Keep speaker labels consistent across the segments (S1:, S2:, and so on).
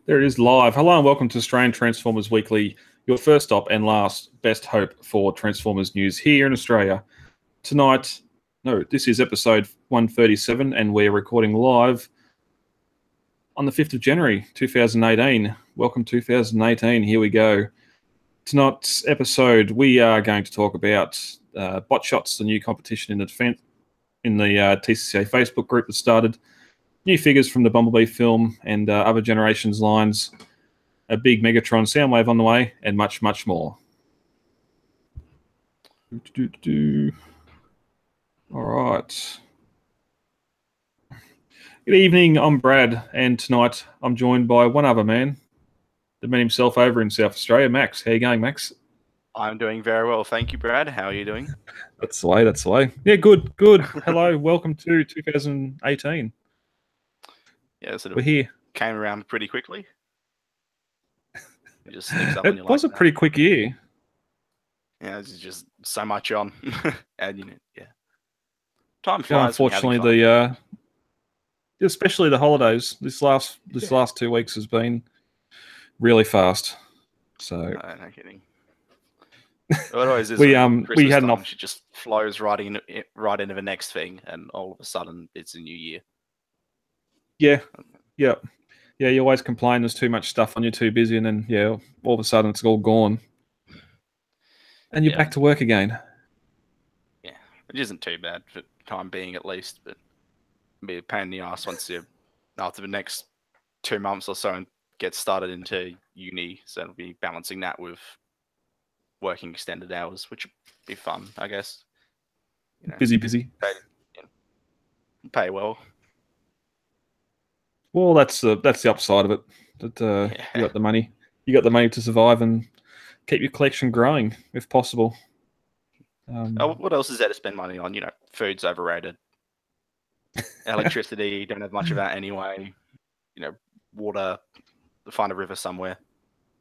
S1: There it is live. Hello and welcome to Australian Transformers Weekly, your first stop and last best hope for Transformers news here in Australia. Tonight, this is episode 137 and we're recording live on the 5th of January 2018. Welcome 2018, here we go. Tonight's episode, we are going to talk about Bot Shots, the new competition in the TCCA Facebook group that started, new figures from the Bumble Bee Film and other Generations lines, a big Megatron Soundwave on the way, and much, much more. All right. Good evening, I'm Brad, and tonight I'm joined by one other man, the man himself over in South Australia, Max. How you going, Max?
S2: I'm doing very well, thank you, Brad. How are you doing?
S1: That's the way. Yeah, good. Hello, welcome to 2018.
S2: Yeah,
S1: we're here.
S2: Came around pretty quickly. It just sneaks up on you.
S1: It was a pretty quick year.
S2: Yeah, there's just so much on, and time flies.
S1: Yeah, unfortunately, especially the holidays. This last 2 weeks has been really fast. So
S2: no kidding. It always is.
S1: we had an
S2: It just flows right into the next thing, and all of a sudden it's a new year.
S1: Yeah. You always complain there's too much stuff on, you're too busy, and then all of a sudden it's all gone, and you're back to work again.
S2: Yeah, it isn't too bad for the time being, at least, but it'll be a pain in the ass once you after the next 2 months or so and get started into uni. So it'll be balancing that with working extended hours, which would be fun, I guess.
S1: Busy.
S2: Pay well.
S1: Well, that's the upside of it. That you got the money. You got the money to survive and keep your collection growing, if possible.
S2: What else is there to spend money on? Food's overrated. Electricity, don't have much of that anyway. Water, find a river somewhere.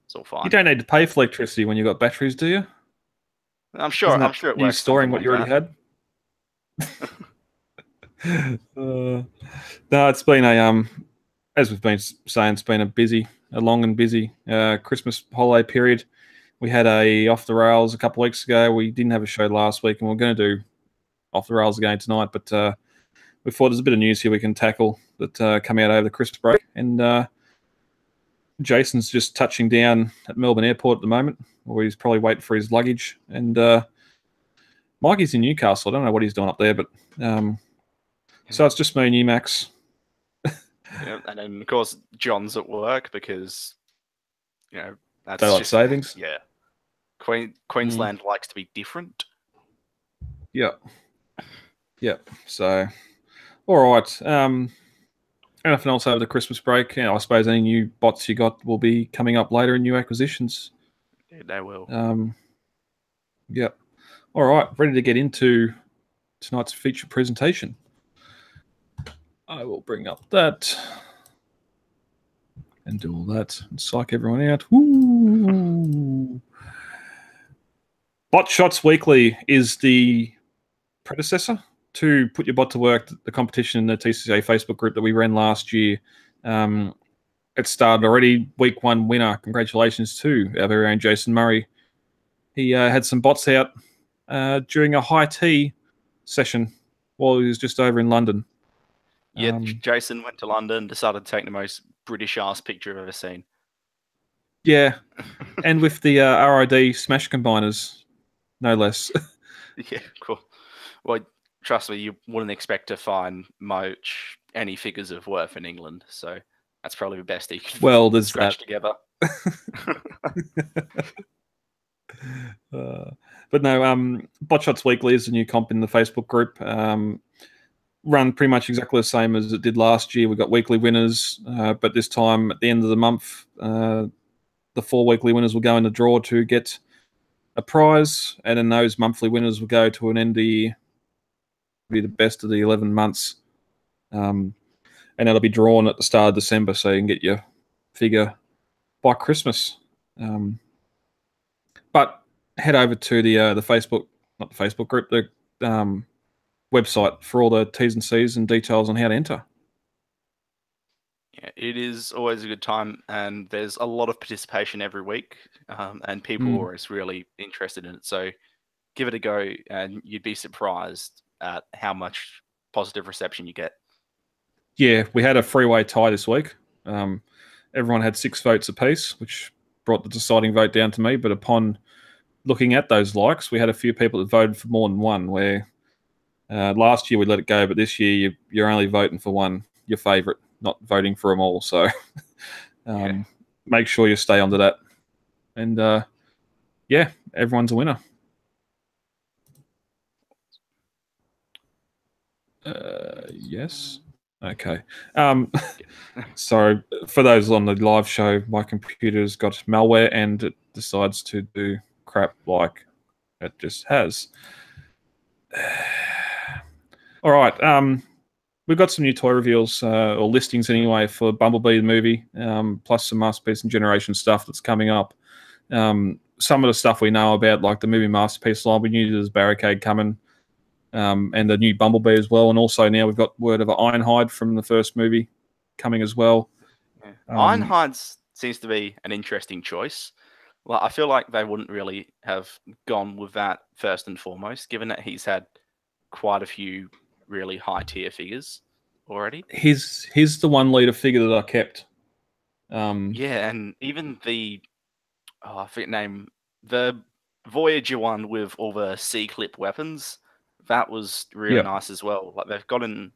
S2: It's all fine.
S1: You don't need to pay for electricity when you've got batteries, do you?
S2: I'm sure it works.
S1: You're storing what you already had. No, it's been as we've been saying, it's been a long and busy Christmas holiday period. We had a Off the Rails a couple of weeks ago. We didn't have a show last week, and we're going to do Off the Rails again tonight. But we thought there's a bit of news here we can tackle that come out over the Christmas break. And Jason's just touching down at Melbourne Airport at the moment, where he's probably waiting for his luggage. And Mikey's in Newcastle. I don't know what he's doing up there, but so it's just me and you, Max.
S2: And then, of course, John's at work because, that's
S1: daylight savings.
S2: Yeah. Queensland likes to be different.
S1: Yeah. So, all right. Anything else over the Christmas break? I suppose any new bots you got will be coming up later in new acquisitions.
S2: Yeah, they will.
S1: Yeah. All right. Ready to get into tonight's feature presentation. I will bring up that and do all that and psych everyone out. Woo! Bot Shots Weekly is the predecessor to Put Your Bot to Work, the competition in the TCCA Facebook group that we ran last year. It started already. Week 1 winner. Congratulations to our very own Jason Murray. He had some bots out during a high tea session while he was just over in London.
S2: Yeah, Jason went to London, decided to take the most British-ass picture I've ever seen.
S1: Yeah, and with the RID smash combiners, no less.
S2: Yeah, cool. Well, trust me, you wouldn't expect to find much any figures of worth in England, so that's probably the best he could
S1: there's
S2: scratch
S1: that
S2: together.
S1: But no, Bot Shots Weekly is a new comp in the Facebook group. Run pretty much exactly the same as it did last year. We got weekly winners, but this time at the end of the month, the 4 weekly winners will go in the draw to get a prize, and then those monthly winners will go to an end of the year, be the best of the 11 months, and that'll be drawn at the start of December, so you can get your figure by Christmas. But head over to the Facebook, not the Facebook group, the website for all the T's and C's and details on how to enter.
S2: Yeah, it is always a good time, and there's a lot of participation every week, and people are
S1: Mm.
S2: always really interested in it. So give it a go, and you'd be surprised at how much positive reception you get.
S1: Yeah, we had a freeway tie this week. Um, everyone had 6 votes apiece, which brought the deciding vote down to me. But upon looking at those likes, we had a few people that voted for more than one. Where last year we let it go, but this year you're only voting for one, your favourite, not voting for them all. So
S2: Yeah.
S1: make sure you stay onto that. And yeah, everyone's a winner. Yes. Okay. So for those on the live show, my computer's got malware and it decides to do crap like it just has. All right. We've got some new toy reveals or listings anyway for Bumblebee the movie, plus some Masterpiece and Generation stuff that's coming up. Some of the stuff we know about, like the movie Masterpiece line, we knew there's Barricade coming, and the new Bumblebee as well. And also now we've got word of Ironhide from the first movie coming as well.
S2: Yeah. Ironhide seems to be an interesting choice. Well, I feel like they wouldn't really have gone with that first and foremost, given that he's had quite a few really high tier figures already.
S1: He's the one leader figure that I kept.
S2: Yeah, and even I forget the name, the Voyager one with all the C-clip weapons, that was really nice as well. Like they've gotten,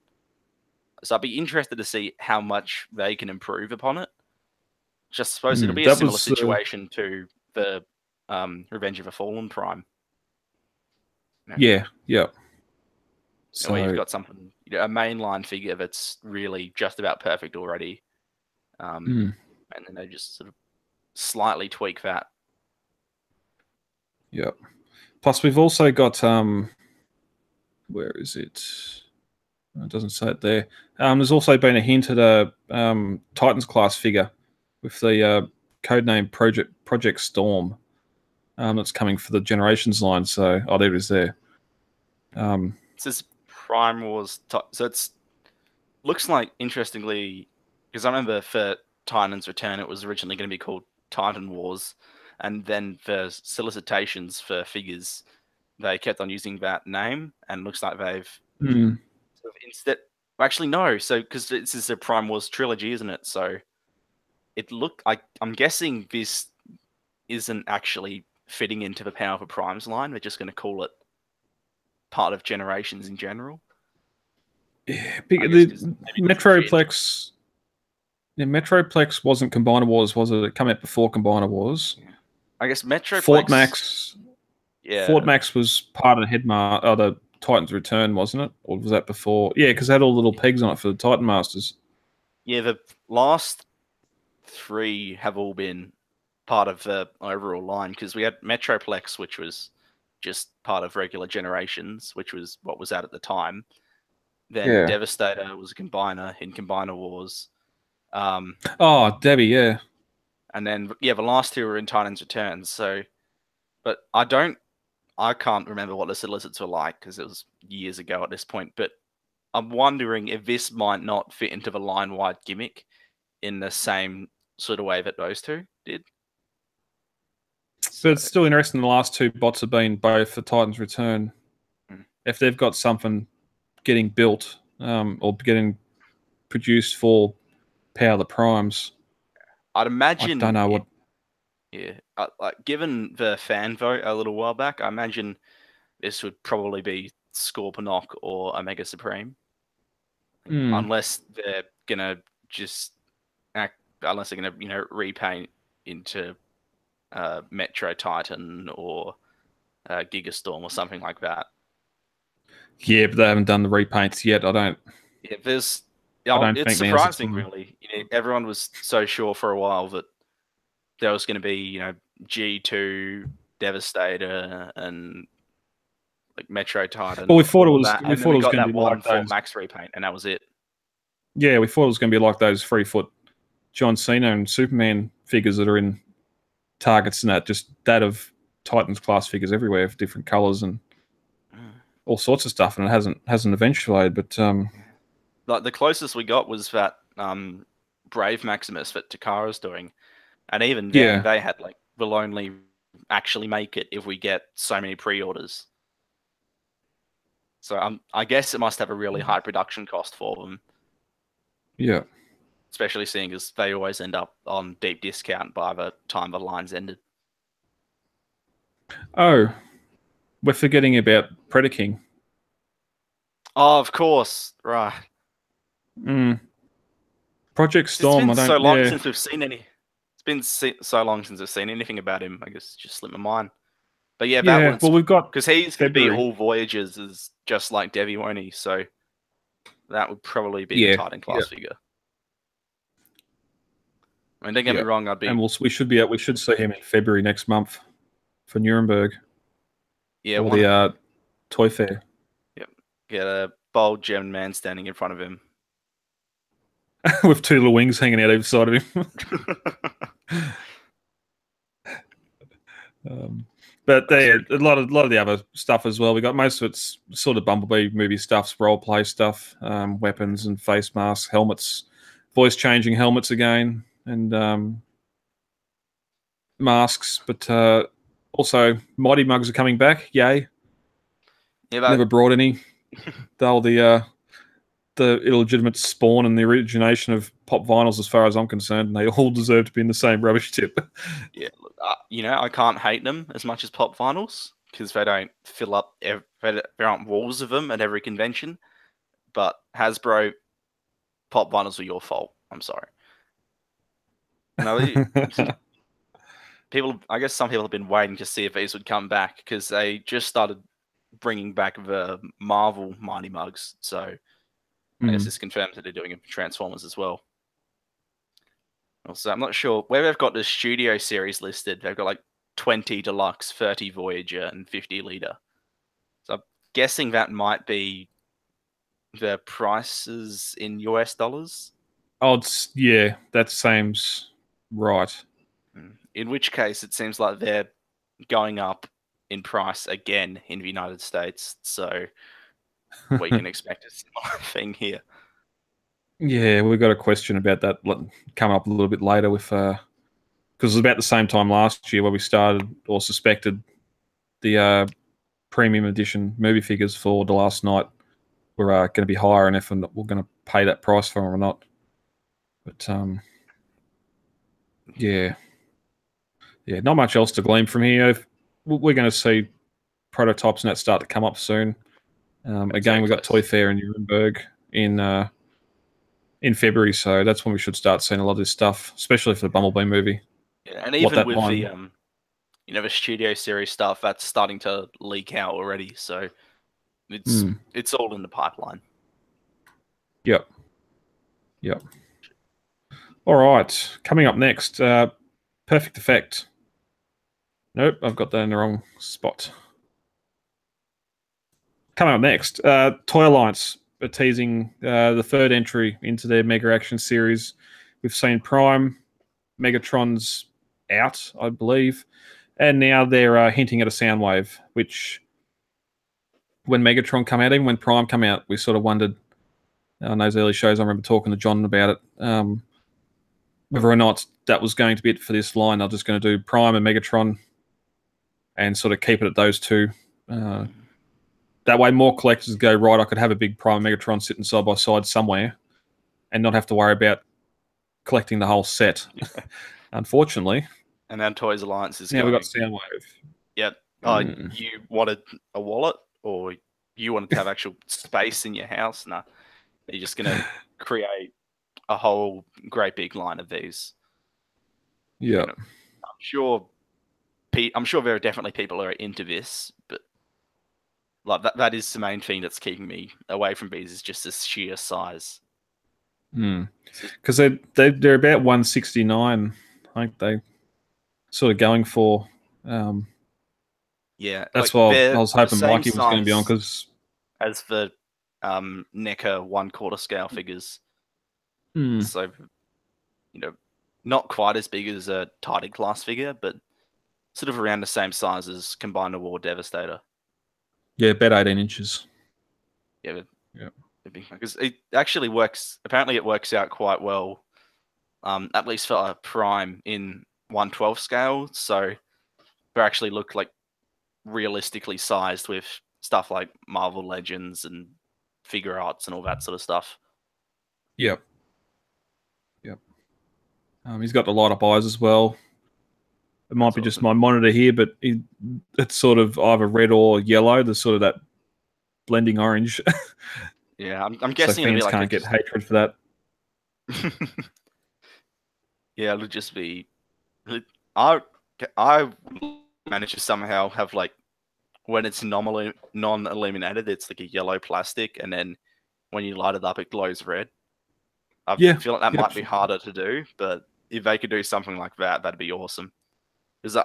S2: so I'd be interested to see how much they can improve upon it. Just suppose it'll be a similar situation to the Revenge of the Fallen Prime.
S1: Yeah. So
S2: where you've got something, a mainline figure that's really just about perfect already, and then they just sort of slightly tweak that.
S1: Yep. Plus, we've also got where is it? It doesn't say it there. There's also been a hint at a Titans class figure with the codename Project Storm that's coming for the Generations line. So, there it is there.
S2: It says Prime Wars. So it's looks like, interestingly, because I remember for Titan's Return, it was originally going to be called Titan Wars, and then for solicitations for figures, they kept on using that name, and looks like they've sort of instead. Actually, no. So because this is a Prime Wars trilogy, isn't it? So it looked like, I'm guessing this isn't actually fitting into the Power of Primes line. They're just going to call it part of Generations in general.
S1: Yeah, the Metroplex. Yeah, Metroplex wasn't Combiner Wars, was it? It came out before Combiner Wars.
S2: Yeah. I guess Metroplex.
S1: Fort Max.
S2: Yeah.
S1: Fort Max was part of the Titan's Return, wasn't it? Or was that before? Yeah, because it had all the little pegs on it for the Titan Masters.
S2: Yeah, the last 3 have all been part of the overall line, because we had Metroplex, which was just part of regular Generations, which was what was out at the time. Then Devastator was a combiner in Combiner Wars.
S1: Debbie, yeah.
S2: And then the last 2 were in Titan's Returns. So, but I can't remember what the solicits were like because it was years ago at this point. But I'm wondering if this might not fit into the line-wide gimmick in the same sort of way that those 2 did.
S1: But it's still interesting. The last 2 bots have been both for Titan's Return. If they've got something getting built or getting produced for Power the Primes,
S2: I'd imagine.
S1: I don't know what.
S2: Yeah, like given the fan vote a little while back, I imagine this would probably be Scorponok or Omega Supreme, unless they're gonna repaint into Metro Titan or Gigastorm or something like that.
S1: Yeah, but they haven't done the repaints yet. I don't.
S2: Yeah, it's surprising, really. Everyone was so sure for a while that there was going to be, G2, Devastator, and like Metro Titan.
S1: Well, we thought it was.
S2: That.
S1: We thought it was going to be
S2: one
S1: like those
S2: Max repaint, and that was it.
S1: Yeah, we thought it was going to be like those 3-foot John Cena and Superman figures that are in Targets and that. Just that of Titans class figures everywhere of different colours and all sorts of stuff, and it hasn't eventuated. But
S2: like the closest we got was that Brave Maximus that Takara's doing, and even then they had like, we'll only actually make it if we get so many pre-orders. So I guess it must have a really high production cost for them.
S1: Yeah.
S2: Especially seeing as they always end up on deep discount by the time the line's ended.
S1: Oh, we're forgetting about Predaking.
S2: Oh, of course, right.
S1: Project Storm.
S2: It's been so long since we've seen any. It's been so long since I've seen anything about him. I guess it just slipped my mind. But yeah, that one's,
S1: well, we've got
S2: because he's going to be all Voyagers, is just like Devi, won't he? So that would probably be the Titan class figure. I mean, don't get me wrong.
S1: And we should see him in February next month for Nuremberg.
S2: Yeah,
S1: or the toy fair.
S2: Yep, get a bold German man standing in front of him
S1: with two little wings hanging out either side of him. But a lot of the other stuff as well. We got most of it's sort of Bumblebee movie stuff, role play stuff, weapons and face masks, helmets, voice changing helmets again, and masks. But also, Mighty Mugs are coming back. Yay!
S2: Yeah,
S1: never brought any. The illegitimate spawn and the origination of pop vinyls, as far as I'm concerned, and they all deserve to be in the same rubbish tip.
S2: Yeah, look, I can't hate them as much as pop vinyls because they don't fill up. There aren't walls of them at every convention. But Hasbro, pop vinyls were your fault. I'm sorry. No, I guess some people have been waiting to see if these would come back because they just started bringing back the Marvel Mighty Mugs. So I guess this confirms that they're doing it for Transformers as well. Also, I'm not sure where they've got the Studio Series listed. They've got like 20 Deluxe, 30 Voyager, and 50 Leader. So I'm guessing that might be the prices in US dollars.
S1: Oh, yeah, that seems right.
S2: In which case, it seems like they're going up in price again in the United States. So we can expect a similar thing here.
S1: Yeah, we've got a question about that coming up a little bit later with because it was about the same time last year where we started or suspected the premium edition movie figures for The Last Night were going to be higher, and if we're going to pay that price for them or not. But yeah, not much else to glean from here. We're going to see prototypes and that start to come up soon. Again, we've got Toy Fair in Nuremberg in February, so that's when we should start seeing a lot of this stuff, especially for the Bumblebee movie.
S2: Yeah, and even with the Studio Series stuff, that's starting to leak out already. So it's all in the pipeline.
S1: Yep. All right, coming up next, Perfect Effect. Nope, I've got that in the wrong spot. Coming up next, Toy Alliance are teasing the third entry into their Mega Action series. We've seen Prime, Megatron's out, I believe, and now they're hinting at a Soundwave, which when Megatron come out, even when Prime come out, we sort of wondered on those early shows. I remember talking to John about it, whether or not that was going to be it for this line. They're just going to do Prime and Megatron and sort of keep it at those two. That way more collectors go, right, I could have a big Prime and Megatron sitting side by side somewhere and not have to worry about collecting the whole set. Unfortunately.
S2: And now Toys Alliance is
S1: we've got Soundwave.
S2: Yep. You wanted a wallet or you wanted to have actual space in your house? No. You're just going to create a whole great big line of these.
S1: Yeah.
S2: I'm sure there are definitely people who are into this, but like that is the main thing that's keeping me away from these is just this sheer size.
S1: Because they're about 169, I think they sort of going for.
S2: Yeah,
S1: that's why I was hoping Mikey was going to be on because
S2: as the NECA 1/4 scale figures, so not quite as big as a Titan class figure, but sort of around the same size as Combiner War Devastator.
S1: Yeah, about 18 inches.
S2: Yeah, because it actually works. Apparently, it works out quite well at least for a Prime in 1/12 scale. So they actually look like realistically sized with stuff like Marvel Legends and figure arts and all that sort of stuff.
S1: Yep. Yep. He's got the light up eyes as well. It might
S2: That's
S1: be just
S2: awesome.
S1: my monitor here, but it's sort of either red or yellow. There's sort of that blending orange.
S2: Yeah, I'm
S1: So
S2: guessing it'll be
S1: fans
S2: like
S1: can't get hatred for that.
S2: Yeah, it'll just be. I I managed to somehow have like when it's non-illuminated, it's like a yellow plastic, and then when you light it up, it glows red. I
S1: Yeah.
S2: feel like that
S1: Yep.
S2: might be harder to do, but if they could do something like that, that'd be awesome. Because I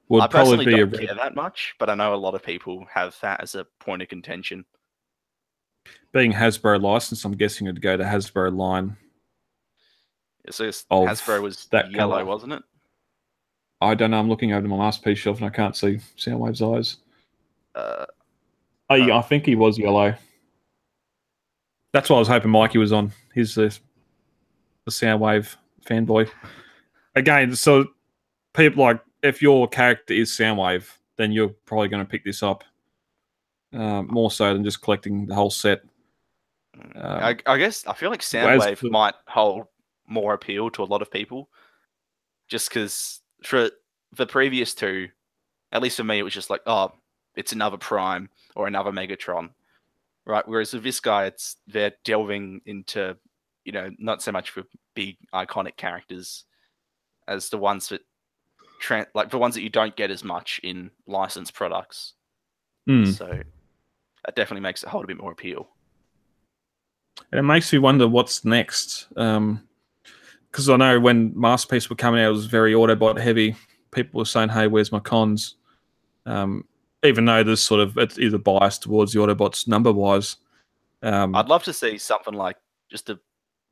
S1: Would probably
S2: personally
S1: be a
S2: don't
S1: red.
S2: care that much, but I know a lot of people have that as a point of contention.
S1: Being Hasbro licensed, I'm guessing it'd go to Hasbro line
S2: So Hasbro
S1: of
S2: was
S1: that
S2: yellow,
S1: color.
S2: wasn't it?
S1: I don't know. I'm looking over my masterpiece shelf and I can't see Soundwave's eyes.
S2: Uh,
S1: I think he was yellow. That's why I was hoping Mikey was on. He's the Soundwave fanboy. Again, so people like if your character is Soundwave, then you're probably going to pick this up more so than just collecting the whole set.
S2: I guess I feel like
S1: As
S2: Soundwave might hold more appeal to a lot of people, just because for the previous two, at least for me, it was just like, oh, it's another Prime or another Megatron, right? Whereas with this guy, they're delving into, not so much for big iconic characters as the ones that like the ones that you don't get as much in licensed products. So that definitely makes it hold a bit more appeal.
S1: And it makes me wonder what's next. Because I know when Masterpiece were coming out, it was very Autobot heavy. People were saying, hey, where's my cons? Even though there's sort of, it's either biased towards the Autobots number-wise.
S2: I'd love to see something like just a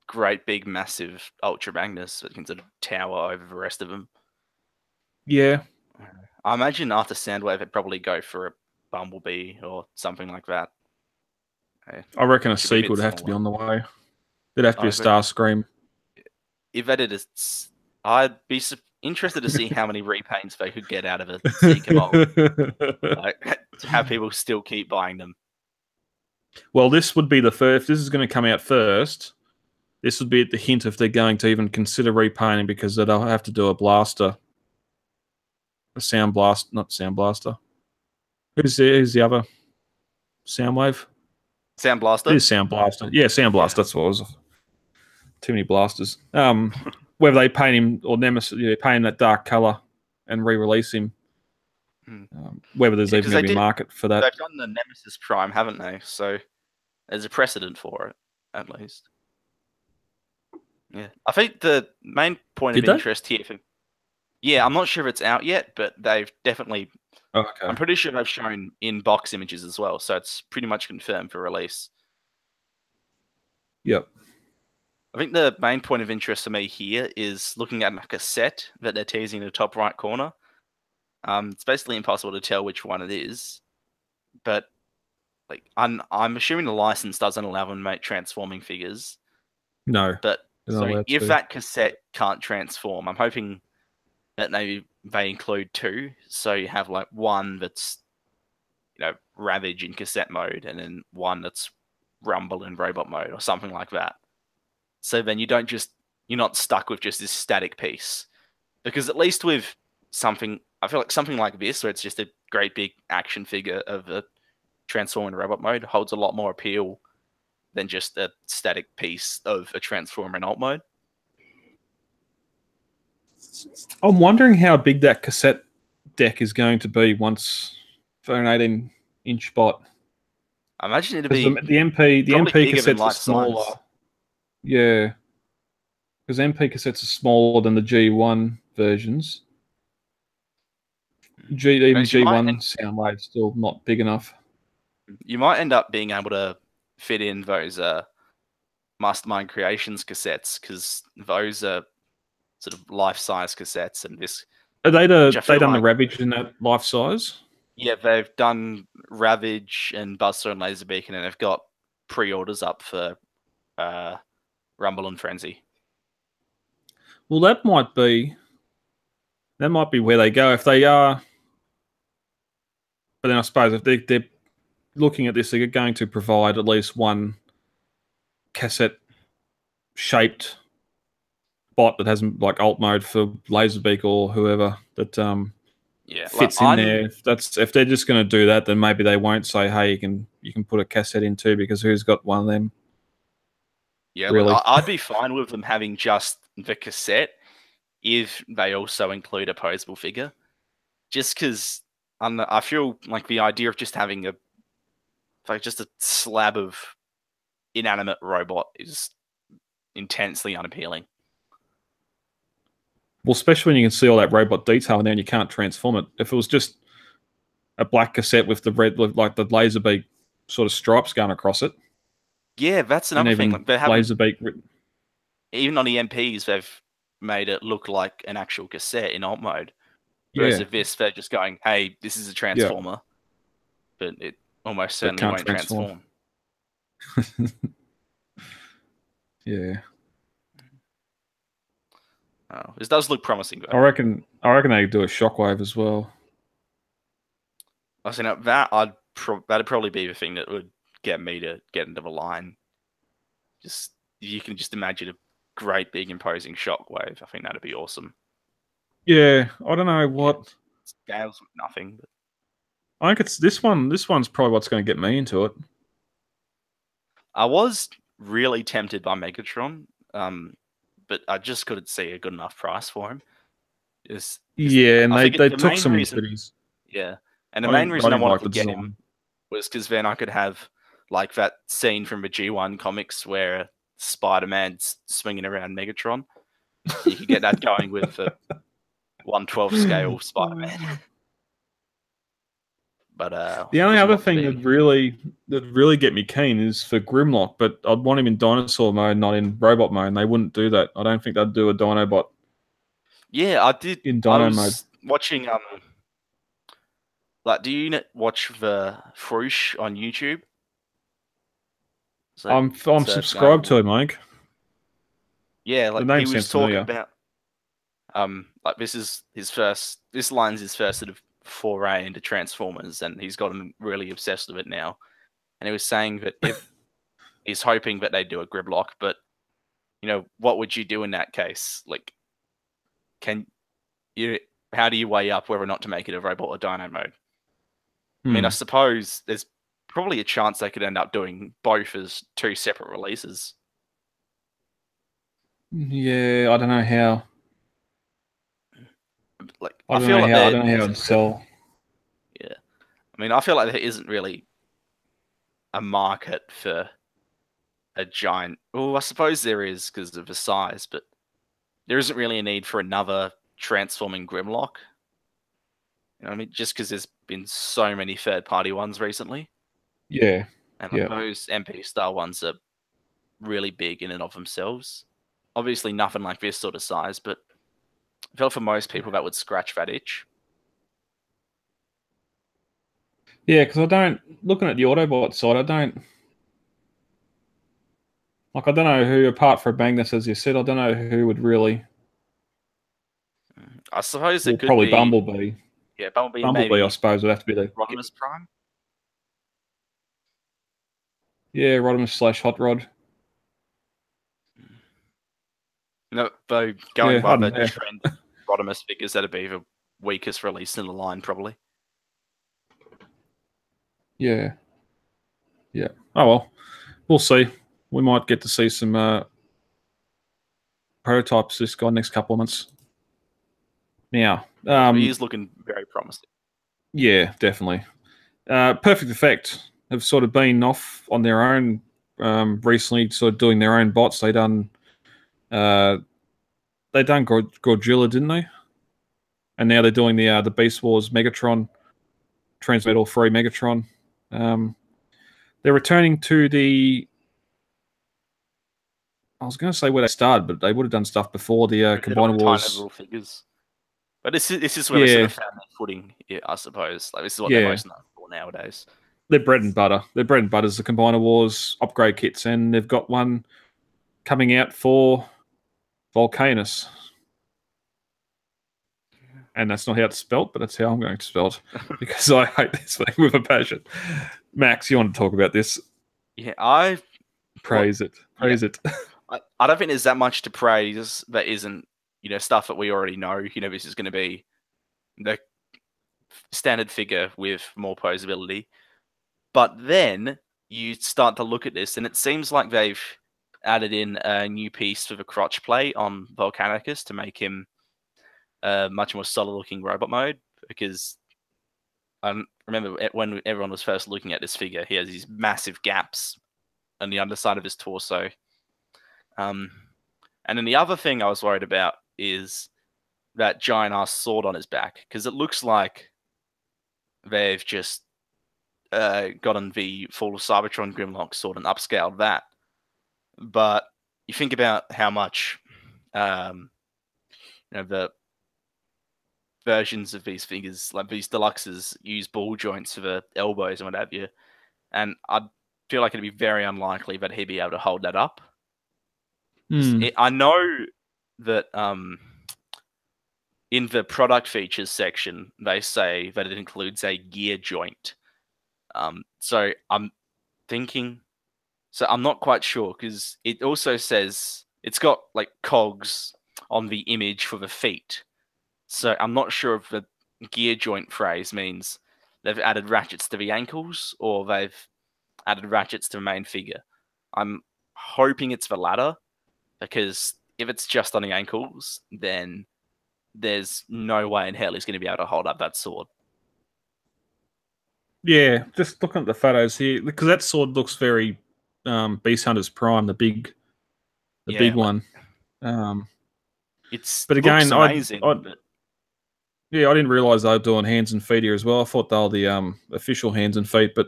S2: great big massive Ultra Magnus that can sort of tower over the rest of them.
S1: Yeah.
S2: I imagine after Soundwave, it'd probably go for a Bumblebee or something like that.
S1: I reckon a
S2: Which would be a
S1: sequel
S2: bit
S1: would have to be
S2: smaller.
S1: on the way. There'd have to be a
S2: But
S1: Starscream.
S2: if they did it, I'd be interested to see how many repaints they could get out of a Seeker mold. Like, to have people still keep buying them.
S1: Well, this would be the first. If this is going to come out first, this would be at the hint if they're going to even consider repainting because they'll have to do a blaster. A sound blast, not sound blaster. Who's the other? Soundwave?
S2: Sound
S1: It
S2: Blaster?
S1: is Sound Blaster. Yeah, Sound Blaster, that's what it was. Too many blasters. Whether they paint him or Nemesis, paint him that dark color and re-release him. Whether there's even going to be a market for that.
S2: They've done the Nemesis Prime, haven't they? So there's a precedent for it, at least. Yeah, I think the main point of interest here I'm not sure if it's out yet, but they've definitely.
S1: Okay.
S2: I'm pretty sure they've shown in-box images as well, so it's pretty much confirmed for release.
S1: Yep.
S2: I think the main point of interest for me here is looking at a cassette that they're teasing in the top right corner. It's basically impossible to tell which one it is, but like I'm assuming the license doesn't allow them to make transforming figures.
S1: No.
S2: But so if that cassette can't transform, I'm hoping that maybe they include two. So you have like one that's, Ravage in cassette mode, and then one that's Rumble in robot mode, or something like that. So then you're not stuck with just this static piece. Because at least with something, I feel like something like this, where it's just a great big action figure of a Transformer in robot mode, holds a lot more appeal than just a static piece of a Transformer in alt mode.
S1: I'm wondering how big that cassette deck is going to be once for an 18-inch bot.
S2: I imagine it'd be
S1: the MP cassettes are smaller.
S2: Size.
S1: Yeah, because MP cassettes are smaller than the G1 versions. Even G1 Soundwave's still not big enough.
S2: You might end up being able to fit in those Mastermind Creations cassettes, because those are sort of life-size cassettes, and this.
S1: Are they done the Ravage in that life size?
S2: Yeah, they've done Ravage and Buster and Laserbeak, and they've got pre-orders up for Rumble and Frenzy.
S1: Well, that might be where they go if they are. But then I suppose if they're looking at this, they're going to provide at least one cassette shaped bot that hasn't like alt mode for Laserbeak or whoever that
S2: Yeah, like
S1: fits in there. If they're just going to do that, then maybe they won't say, "Hey, you can put a cassette in too," because who's got one of them?
S2: Yeah,
S1: really.
S2: look, I'd be fine with them having just the cassette if they also include a posable figure. Just because I feel like the idea of just having just a slab of inanimate robot is intensely unappealing.
S1: Well, especially when you can see all that robot detail in there and you can't transform it. If it was just a black cassette with the red, like the Laserbeak sort of stripes going across it.
S2: Yeah, that's another thing. Like
S1: Laserbeak,
S2: even on the MPs, they've made it look like an actual cassette in alt mode. Whereas if this, they're just going, "Hey, this is a transformer," but it almost certainly won't transform.
S1: Yeah.
S2: Oh, this does look promising, though.
S1: I reckon they do a shockwave as well.
S2: I think that that'd probably be the thing that would get me to get into the line. Just you can just imagine a great big imposing shockwave. I think that'd be awesome.
S1: Yeah, I don't know what
S2: scales with nothing. But
S1: I think it's this one. This one's probably what's going to get me into it.
S2: I was really tempted by Megatron, but I just couldn't see a good enough price for him.
S1: And they took some liberties.
S2: Yeah, and the main reason I wanted to get him was because then I could have like that scene from the G1 comics where Spider-Man's swinging around Megatron. You could get that going with the 1/12 scale Spider-Man. But
S1: the only other thing that really get me keen is for Grimlock, but I'd want him in dinosaur mode, not in robot mode. And they wouldn't do that. I don't think they'd do a Dinobot.
S2: Yeah, I did.
S1: In Dino mode.
S2: Watching like, do you watch the Froosh on YouTube?
S1: So, I'm subscribed to him, Mike.
S2: Yeah, like he was talking about like this line's his first sort of foray into Transformers, and he's gotten really obsessed with it now. And he was saying that if he's hoping that they do a Grimlock, but what would you do in that case? Like, how do you weigh up whether or not to make it a robot or dino mode? I mean, I suppose there's probably a chance they could end up doing both as two separate releases.
S1: Yeah, I don't know how.
S2: Like,
S1: I don't know how it'd sell.
S2: Yeah, I mean, I feel like there isn't really a market for a giant. Well, I suppose there is because of the size, but there isn't really a need for another transforming Grimlock. You know what I mean? Just because there's been so many third-party ones recently.
S1: Yeah.
S2: And those MP-style ones are really big in and of themselves. Obviously, nothing like this sort of size, but I feel for most people that would scratch that itch.
S1: Yeah, because looking at the Autobot side, I don't know who, apart from Magnus, as you said, I don't know who would really.
S2: I suppose it could
S1: probably
S2: be
S1: Bumblebee.
S2: Yeah, Bumblebee,
S1: maybe, I suppose, would have to be the
S2: Rodimus Prime.
S1: Yeah, Rodimus / Hot Rod.
S2: No, though going by the trend, Rodimus figures, that'd be the weakest release in the line, probably.
S1: Yeah. Yeah. Oh well, we'll see. We might get to see some prototypes this next couple of months. Now,
S2: he is looking very promising.
S1: Yeah, definitely. Perfect Effect have sort of been off on their own recently, sort of doing their own bots. They done Godzilla, didn't they? And now they're doing the Beast Wars Megatron, Transmetal Free Megatron. They're returning to the. I was going to say where they started, but they would have done stuff before the Combiner Wars.
S2: Little figures. But this is where they sort of found their footing, I suppose. Like, this is what they're most known for nowadays.
S1: Their bread and butter. Their bread and butter is the Combiner Wars upgrade kits, and they've got one coming out for Volcanus. and that's not how it's spelt, but that's how I'm going to spell it because I hate this thing with a passion. Max, you want to talk about this?
S2: Yeah,
S1: Praise it. Praise it.
S2: I don't think there's that much to praise that isn't, stuff that we already know. This is going to be the standard figure with more posability. But then you start to look at this, and it seems like they've added in a new piece for the crotch plate on Volcanicus to make him a much more solid-looking robot mode. Because I remember when everyone was first looking at this figure, he has these massive gaps on the underside of his torso. And then the other thing I was worried about is that giant-ass sword on his back, because it looks like they've just gotten the Fall of Cybertron Grimlock sword and upscaled that. But you think about how much the versions of these figures, like these deluxes, use ball joints for the elbows and what have you, and I feel like it'd be very unlikely that he'd be able to hold that up. I know that in the product features section, they say that it includes a gear joint. So I'm thinking, I'm not quite sure, because it also says it's got like cogs on the image for the feet. So I'm not sure if the gear joint phrase means they've added ratchets to the ankles or they've added ratchets to the main figure. I'm hoping it's the latter, because if it's just on the ankles, then there's no way in hell he's going to be able to hold up that sword.
S1: Yeah, just looking at the photos here, because that sword looks very Beast Hunters Prime, the big one.
S2: But again, amazing.
S1: I didn't realise they were doing hands and feet here as well. I thought they were the official hands and feet, but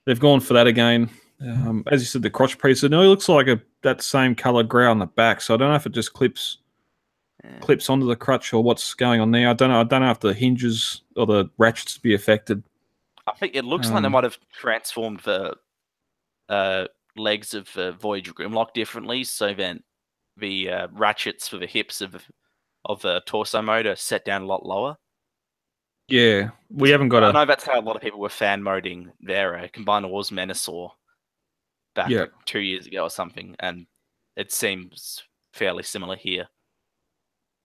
S1: they've gone for that again. As you said, the crotch piece. It looks like that same colour grey on the back. So I don't know if it just clips onto the crutch or what's going on there. I don't know if the hinges or the ratchets be affected.
S2: I think it looks like they might have transformed the legs of the Voyager Grimlock differently, so then the ratchets for the hips of the torso mode are set down a lot lower.
S1: Yeah, we haven't got
S2: I know that's how a lot of people were fan moding their Combiner Wars Menasor back 2 years ago or something, and it seems fairly similar here.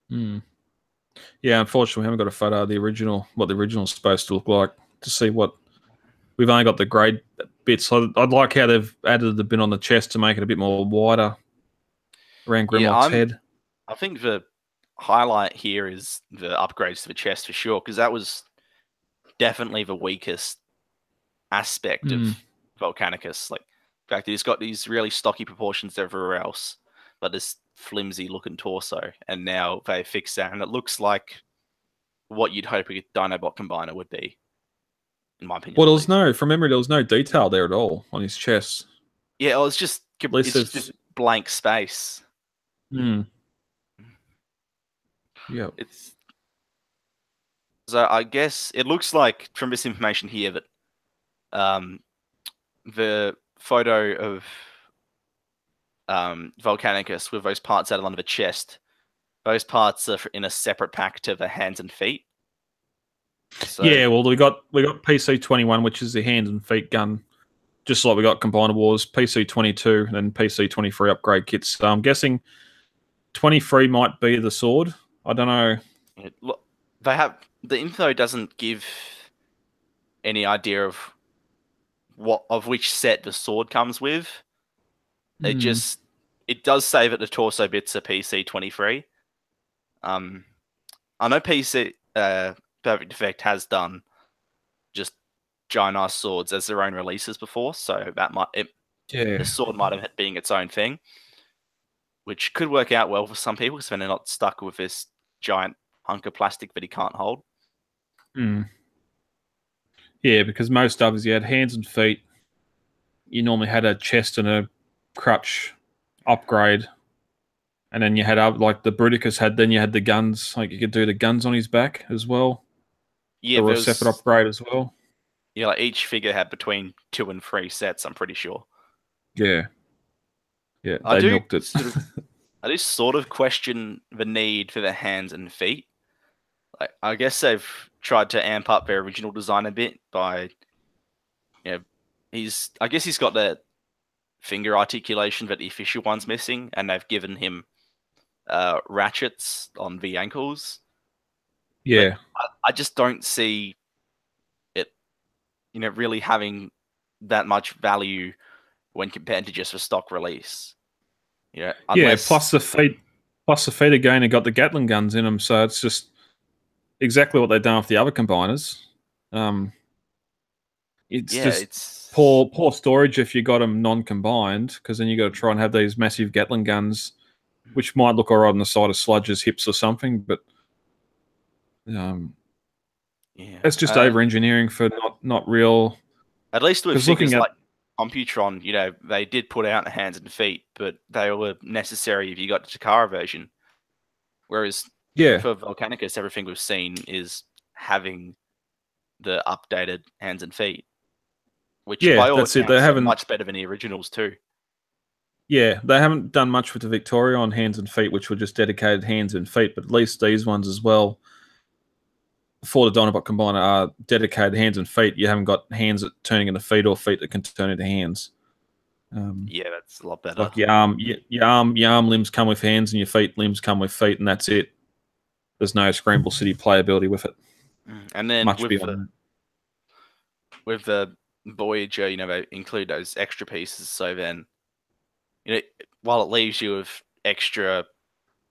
S1: Yeah, unfortunately, we haven't got a photo of the original, what the original is supposed to look like, to see what we've only got the grade bits. So I'd like how they've added the bit on the chest to make it a bit more wider around Grimlock's head.
S2: I think the highlight here is the upgrades to the chest for sure, because that was definitely the weakest aspect of Volcanicus. Like, in fact, he's got these really stocky proportions everywhere else, but this flimsy looking torso, and now they fix that, and it looks like what you'd hope a Dinobot combiner would be, in my opinion.
S1: Well, from memory, there was no detail there at all on his chest.
S2: Yeah, it's just blank space.
S1: Yeah.
S2: So I guess it looks like from this information here that the photo of Volcanicus with those parts added onto the chest, those parts are in a separate pack to the hands and feet. So,
S1: yeah, well, we got PC-21, which is the hands and feet gun, just like we got Combiner Wars, PC-22, and then PC-23 upgrade kits. So I'm guessing 23 might be the sword. I don't know.
S2: Look, the info doesn't give any idea of which set the sword comes with. It does say that the torso bits are PC-23. I know PC Perfect Effect has done just giant ass swords as their own releases before, so that the sword might have been its own thing, which could work out well for some people, because then they're not stuck with this giant hunk of plastic that he can't hold.
S1: Yeah, because most others, you had hands and feet. You normally had a chest and a crutch upgrade. And then you had, like the Bruticus had, then you had the guns. Like you could do the guns on his back as well.
S2: Yeah,
S1: there were a separate upgrade as well.
S2: Yeah, like each figure had between 2 and 3 sets, I'm pretty sure.
S1: Yeah. Yeah, they milked it.
S2: I do sort of question the need for the hands and feet. I guess they've tried to amp up their original design a bit by, you know, I guess he's got the finger articulation that the official one's missing, and they've given him ratchets on the ankles.
S1: Yeah.
S2: But I just don't see it, really having that much value when compared to just a stock release.
S1: Yeah,
S2: Unless
S1: plus the feet again have got the Gatling guns in them, so it's just exactly what they've done with the other combiners. It's just
S2: it's
S1: poor storage if you got them non-combined, because then you got to try and have these massive Gatling guns, which might look alright on the side of Sludge's hips or something, but it's just over-engineering for not real.
S2: At least with figures like Computron, they did put out hands and feet, but they were necessary if you got the Takara version. Whereas for Volcanicus, everything we've seen is having the updated hands and feet, which by all accounts are much better than the originals too.
S1: Yeah, they haven't done much with the Victorion hands and feet, which were just dedicated hands and feet, but at least these ones as well, for the Dinobot Combiner, are dedicated hands and feet. You haven't got hands that turning into feet or feet that can turn into hands.
S2: Yeah, that's a lot better.
S1: Like your arm limbs come with hands, and your feet limbs come with feet, and that's it. There's no Scramble City playability with it.
S2: And then with the Voyager, they include those extra pieces. So then, while it leaves you with extra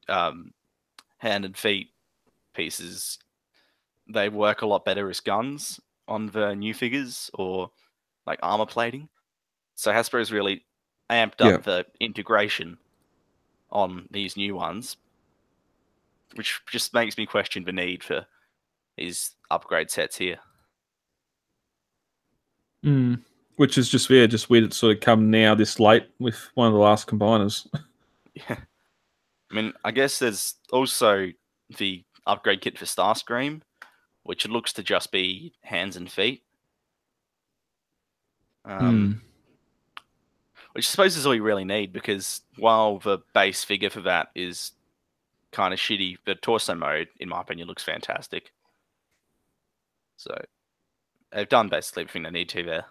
S2: hand and feet pieces, they work a lot better as guns on the new figures or like armor plating. So Hasbro's really amped up the integration on these new ones, which just makes me question the need for these upgrade sets here.
S1: Which is just weird it's sort of come now this late with one of the last combiners.
S2: Yeah. I mean, I guess there's also the upgrade kit for Starscream, which looks to just be hands and feet. Which I suppose is all you really need, because while the base figure for that is kind of shitty, the torso mode, in my opinion, looks fantastic. So they've done basically everything they need to there.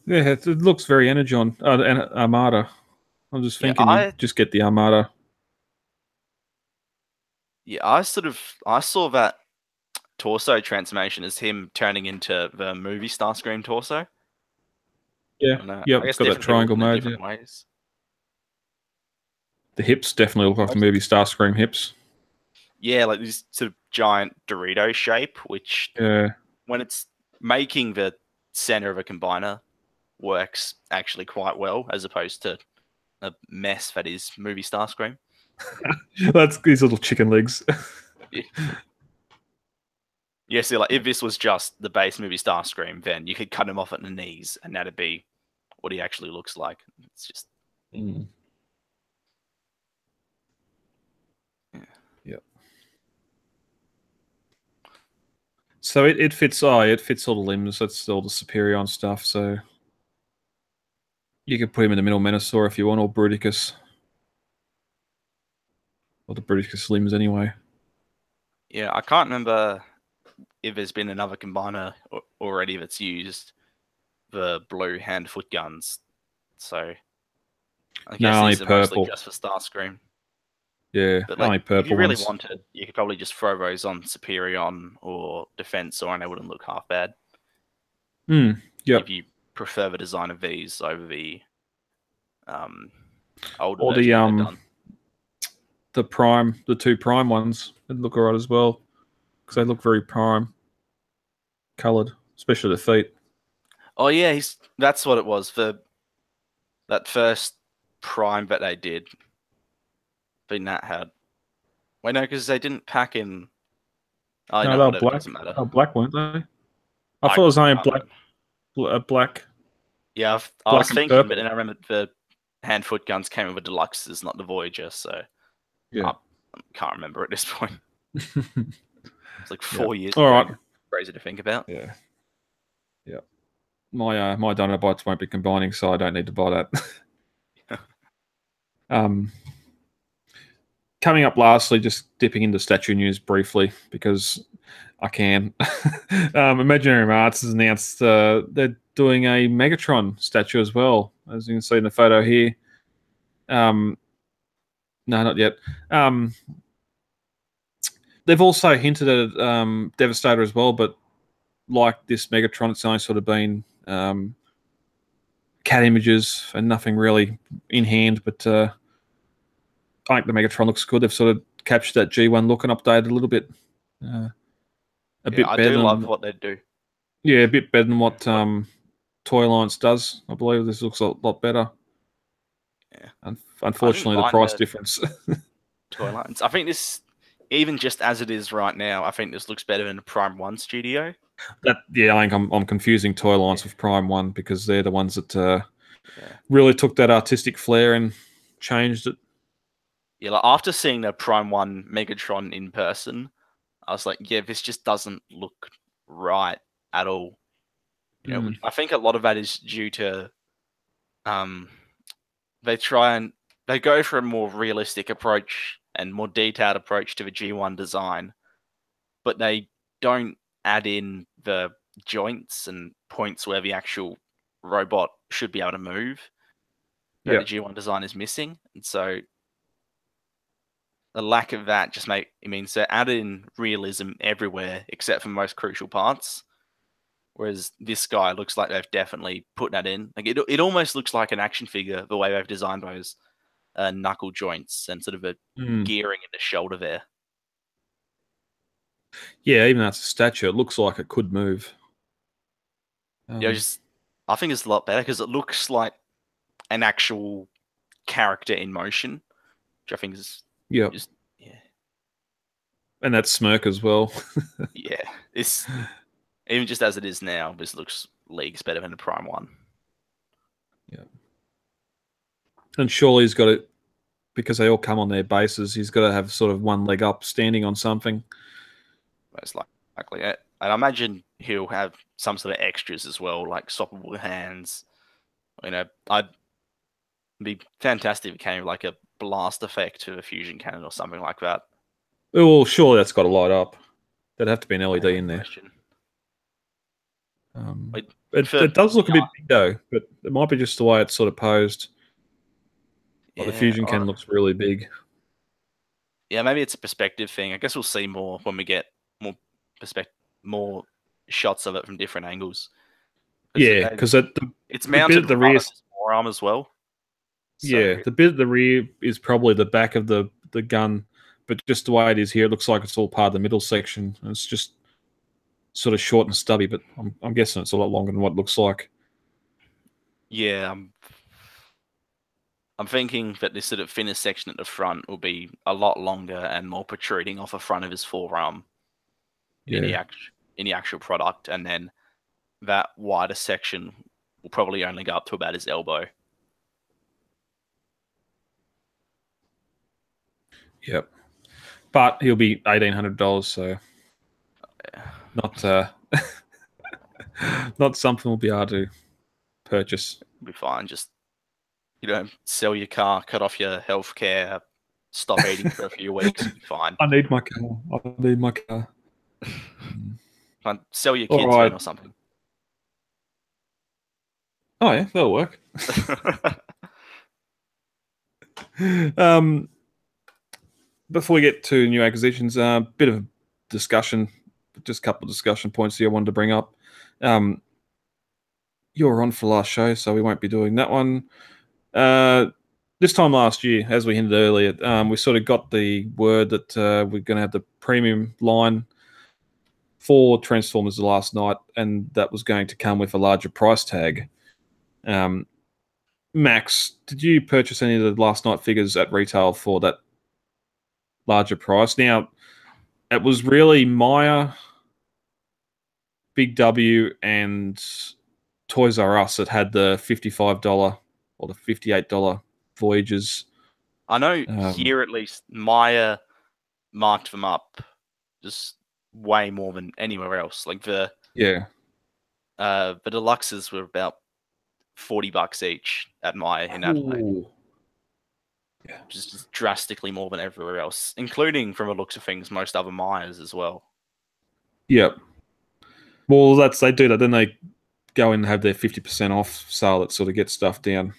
S1: Yeah, it looks very Energon and Armada. I'm just thinking, you just get the Armada.
S2: Yeah, I saw that torso transformation as him turning into the movie Starscream torso.
S1: Yeah, it's got that triangle mode.
S2: Ways.
S1: The hips definitely look like the movie Starscream hips.
S2: Yeah, like this sort of giant Dorito shape, which when it's making the center of a combiner works actually quite well, as opposed to a mess that is movie Starscream.
S1: That's these little chicken legs.
S2: Yeah, see, like if this was just the base movie Starscream, then you could cut him off at the knees, and that'd be what he actually looks like. It's just.
S1: Yeah. So it fits. It fits all the limbs. That's all the Superion stuff. So you could put him in the middle Menasor if you want, or Bruticus. Or the Bruticus limbs anyway.
S2: Yeah, I can't remember if there's been another combiner already that's used the blue hand-foot guns. So I guess these are mostly just for Starscream.
S1: Yeah,
S2: but
S1: only purple
S2: if you really
S1: ones.
S2: wanted, you could probably just throw those on Superion or Defensor, and they wouldn't look half bad. If you prefer the design of these over the older
S1: or the prime, the two prime ones, would look alright as well, because they look very prime coloured, especially the feet.
S2: Oh yeah, that's what it was for that first prime that they did. But Nat had. Wait, no, because they didn't pack in. Oh, no,
S1: they were black.
S2: Doesn't matter.
S1: They were black, weren't they? I thought it was only black.
S2: Yeah, I was thinking, but then I remember the hand-foot guns came with the deluxes, not the Voyager, so I can't remember at this point. It's like 4 years ago.
S1: All right.
S2: Crazy to think about.
S1: Yeah. My Dinobots won't be combining, so I don't need to buy that. coming up lastly, just dipping into statue news briefly because I can. Imaginary Arts has announced they're doing a Megatron statue as well, as you can see in the photo here. No, not yet. They've also hinted at Devastator as well, but like this Megatron, it's only sort of been CAD images and nothing really in hand. But I think the Megatron looks good. They've sort of captured that G1 look and updated a little bit. A bit
S2: I
S1: better
S2: do
S1: than,
S2: love what they do.
S1: Yeah, a bit better than what Toy Alliance does. I believe this looks a lot better.
S2: Yeah.
S1: Unfortunately, the price difference.
S2: Toy Alliance. I think this, even just as it is right now, I think this looks better than the Prime One studio.
S1: I think I'm confusing Toy Alliance with Prime One because they're the ones that really took that artistic flair and changed it.
S2: Yeah, like after seeing the Prime One Megatron in person, I was like, yeah, this just doesn't look right at all. You know, I think a lot of that is due to they go for a more realistic approach and more detailed approach to the G1 design, but they don't add in the joints and points where the actual robot should be able to move that the G1 design is missing. And so the lack of that just means they add in realism everywhere except for most crucial parts. Whereas this guy looks like they've definitely put that in. Like it almost looks like an action figure the way they've designed those knuckle joints and sort of a gearing in the shoulder there.
S1: Yeah, even though it's a statue, it looks like it could move.
S2: I think it's a lot better because it looks like an actual character in motion, which I think is just
S1: and that smirk as well.
S2: Yeah, it's even just as it is now. This looks leagues better than the Prime One.
S1: Yeah, and surely he's got it because they all come on their bases. He's got to have sort of one leg up, standing on something.
S2: Most likely, and I imagine he'll have some sort of extras as well, like swappable hands. You know, I'd be fantastic if it came like a blast effect to a fusion cannon or something like that.
S1: Well, surely that's got to light up. There'd have to be an LED in there. It does look a bit big though, but it might be just the way it's sort of posed. Like the fusion cannon looks really big.
S2: Yeah, maybe it's a perspective thing. I guess we'll see more when we get more shots of it from different angles.
S1: Yeah, because
S2: it's mounted the rear forearm as well.
S1: So, yeah, the bit at the rear is probably the back of the gun, but just the way it is here, it looks like it's all part of the middle section. And it's just sort of short and stubby, but I'm guessing it's a lot longer than what it looks like.
S2: Yeah, I'm thinking that this sort of finished section at the front will be a lot longer and more protruding off the front of his forearm in the actual product, and then that wider section will probably only go up to about his elbow.
S1: Yep, but he'll be $1,800, so not not something we'll be able to purchase.
S2: It'll be fine. Just sell your car, cut off your healthcare, stop eating for a few weeks. It'll be fine.
S1: I need my car.
S2: Sell your kids or something.
S1: Oh yeah, that'll work. Before we get to new acquisitions, a bit of discussion, just a couple of discussion points here I wanted to bring up. You were on for last show, so we won't be doing that one. This time last year, as we hinted earlier, we sort of got the word that we're going to have the premium line for Transformers the last night, and that was going to come with a larger price tag. Max, did you purchase any of the last night figures at retail for that larger price? Now, it was really Maya, Big W, and Toys R Us that had the $55 or the $58 Voyagers.
S2: I know here at least Maya marked them up just way more than anywhere else. Like the deluxes were about $40 each at Maya in Adelaide. which is just drastically more than everywhere else, including, from the looks of things, most other Myers as well.
S1: Yep. Well, they do that. Then they go in and have their 50% off sale that sort of gets stuff down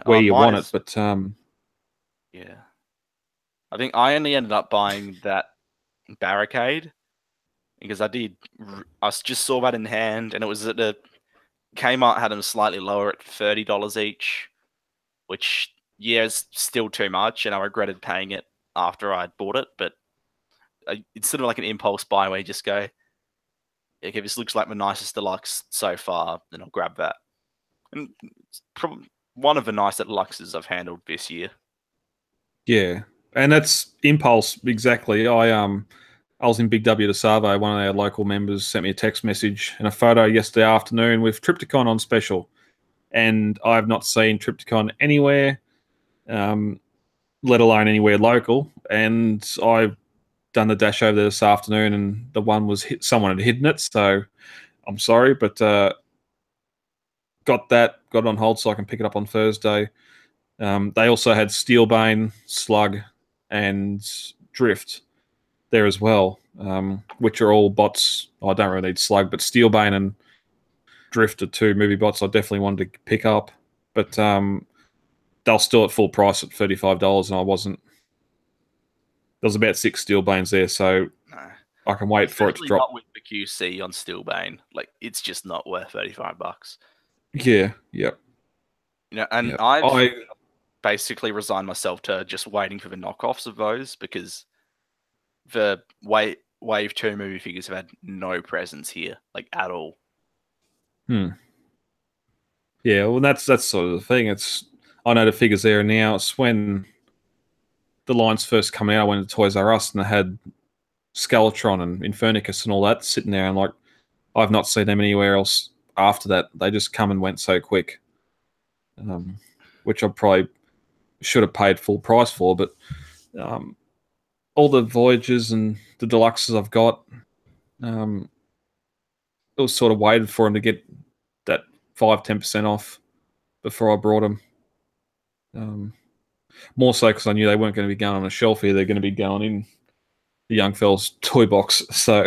S1: where you want it. But
S2: yeah, I think I only ended up buying that barricade because I just saw that in hand, and it was at the Kmart had them slightly lower at $30 each, which is still too much, and I regretted paying it after I bought it. But it's sort of like an impulse buy where you just go, okay, this looks like the nicest deluxe so far, then I'll grab that. And it's probably one of the nicer deluxes I've handled this year.
S1: yeah, and that's impulse exactly. I was in Big W to Savo. One of our local members sent me a text message and a photo yesterday afternoon with Triptychon on special, and I've not seen Triptychon anywhere, let alone anywhere local. And I've done the dash over there this afternoon, and the one was someone had hidden it. So I'm sorry, but got it on hold so I can pick it up on Thursday. They also had Steelbane, Slug, and Drift there as well, which are all bots. I don't really need Slug, but Steelbane and Drift are two movie bots I definitely wanted to pick up. But they're still at full price at $35, and I wasn't. There was about 6 Steelbanes there, so I can wait for it to drop.
S2: Not with the QC on Steelbane, like it's just not worth $35.
S1: Yeah, yep.
S2: And
S1: yep.
S2: I've basically resigned myself to just waiting for the knockoffs of those because the Wave 2 movie figures have had no presence here, like at all.
S1: Yeah, well, that's sort of the thing. I know the figures there now. It's when the line's first coming out, I went to Toys R Us and they had Skeletron and Infernicus and all that sitting there, and like I've not seen them anywhere else after that. They just come and went so quick, which I probably should have paid full price for. But all the Voyagers and the Deluxes I've got, it was sort of waited for them to get that 5-10% off before I brought them. More so because I knew they weren't going to be going on a shelf here. They're going to be going in the young fella's toy box. So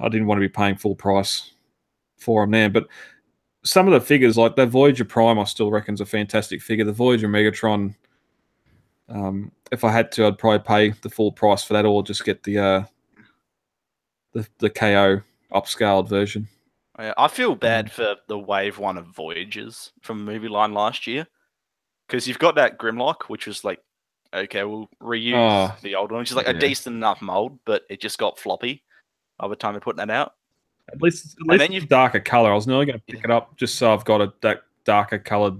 S1: I didn't want to be paying full price for them there. But some of the figures, like that Voyager Prime, I still reckon's a fantastic figure. The Voyager Megatron, if I had to, I'd probably pay the full price for that, or just get the KO upscaled version.
S2: I feel bad for the Wave 1 of Voyagers from the movie line last year, because you've got that Grimlock, which was like, okay, we'll reuse the old one, which is like a decent enough mold, but it just got floppy by the time they're putting that out.
S1: At least it's darker color. I was nearly going to pick it up just so I've got that darker colored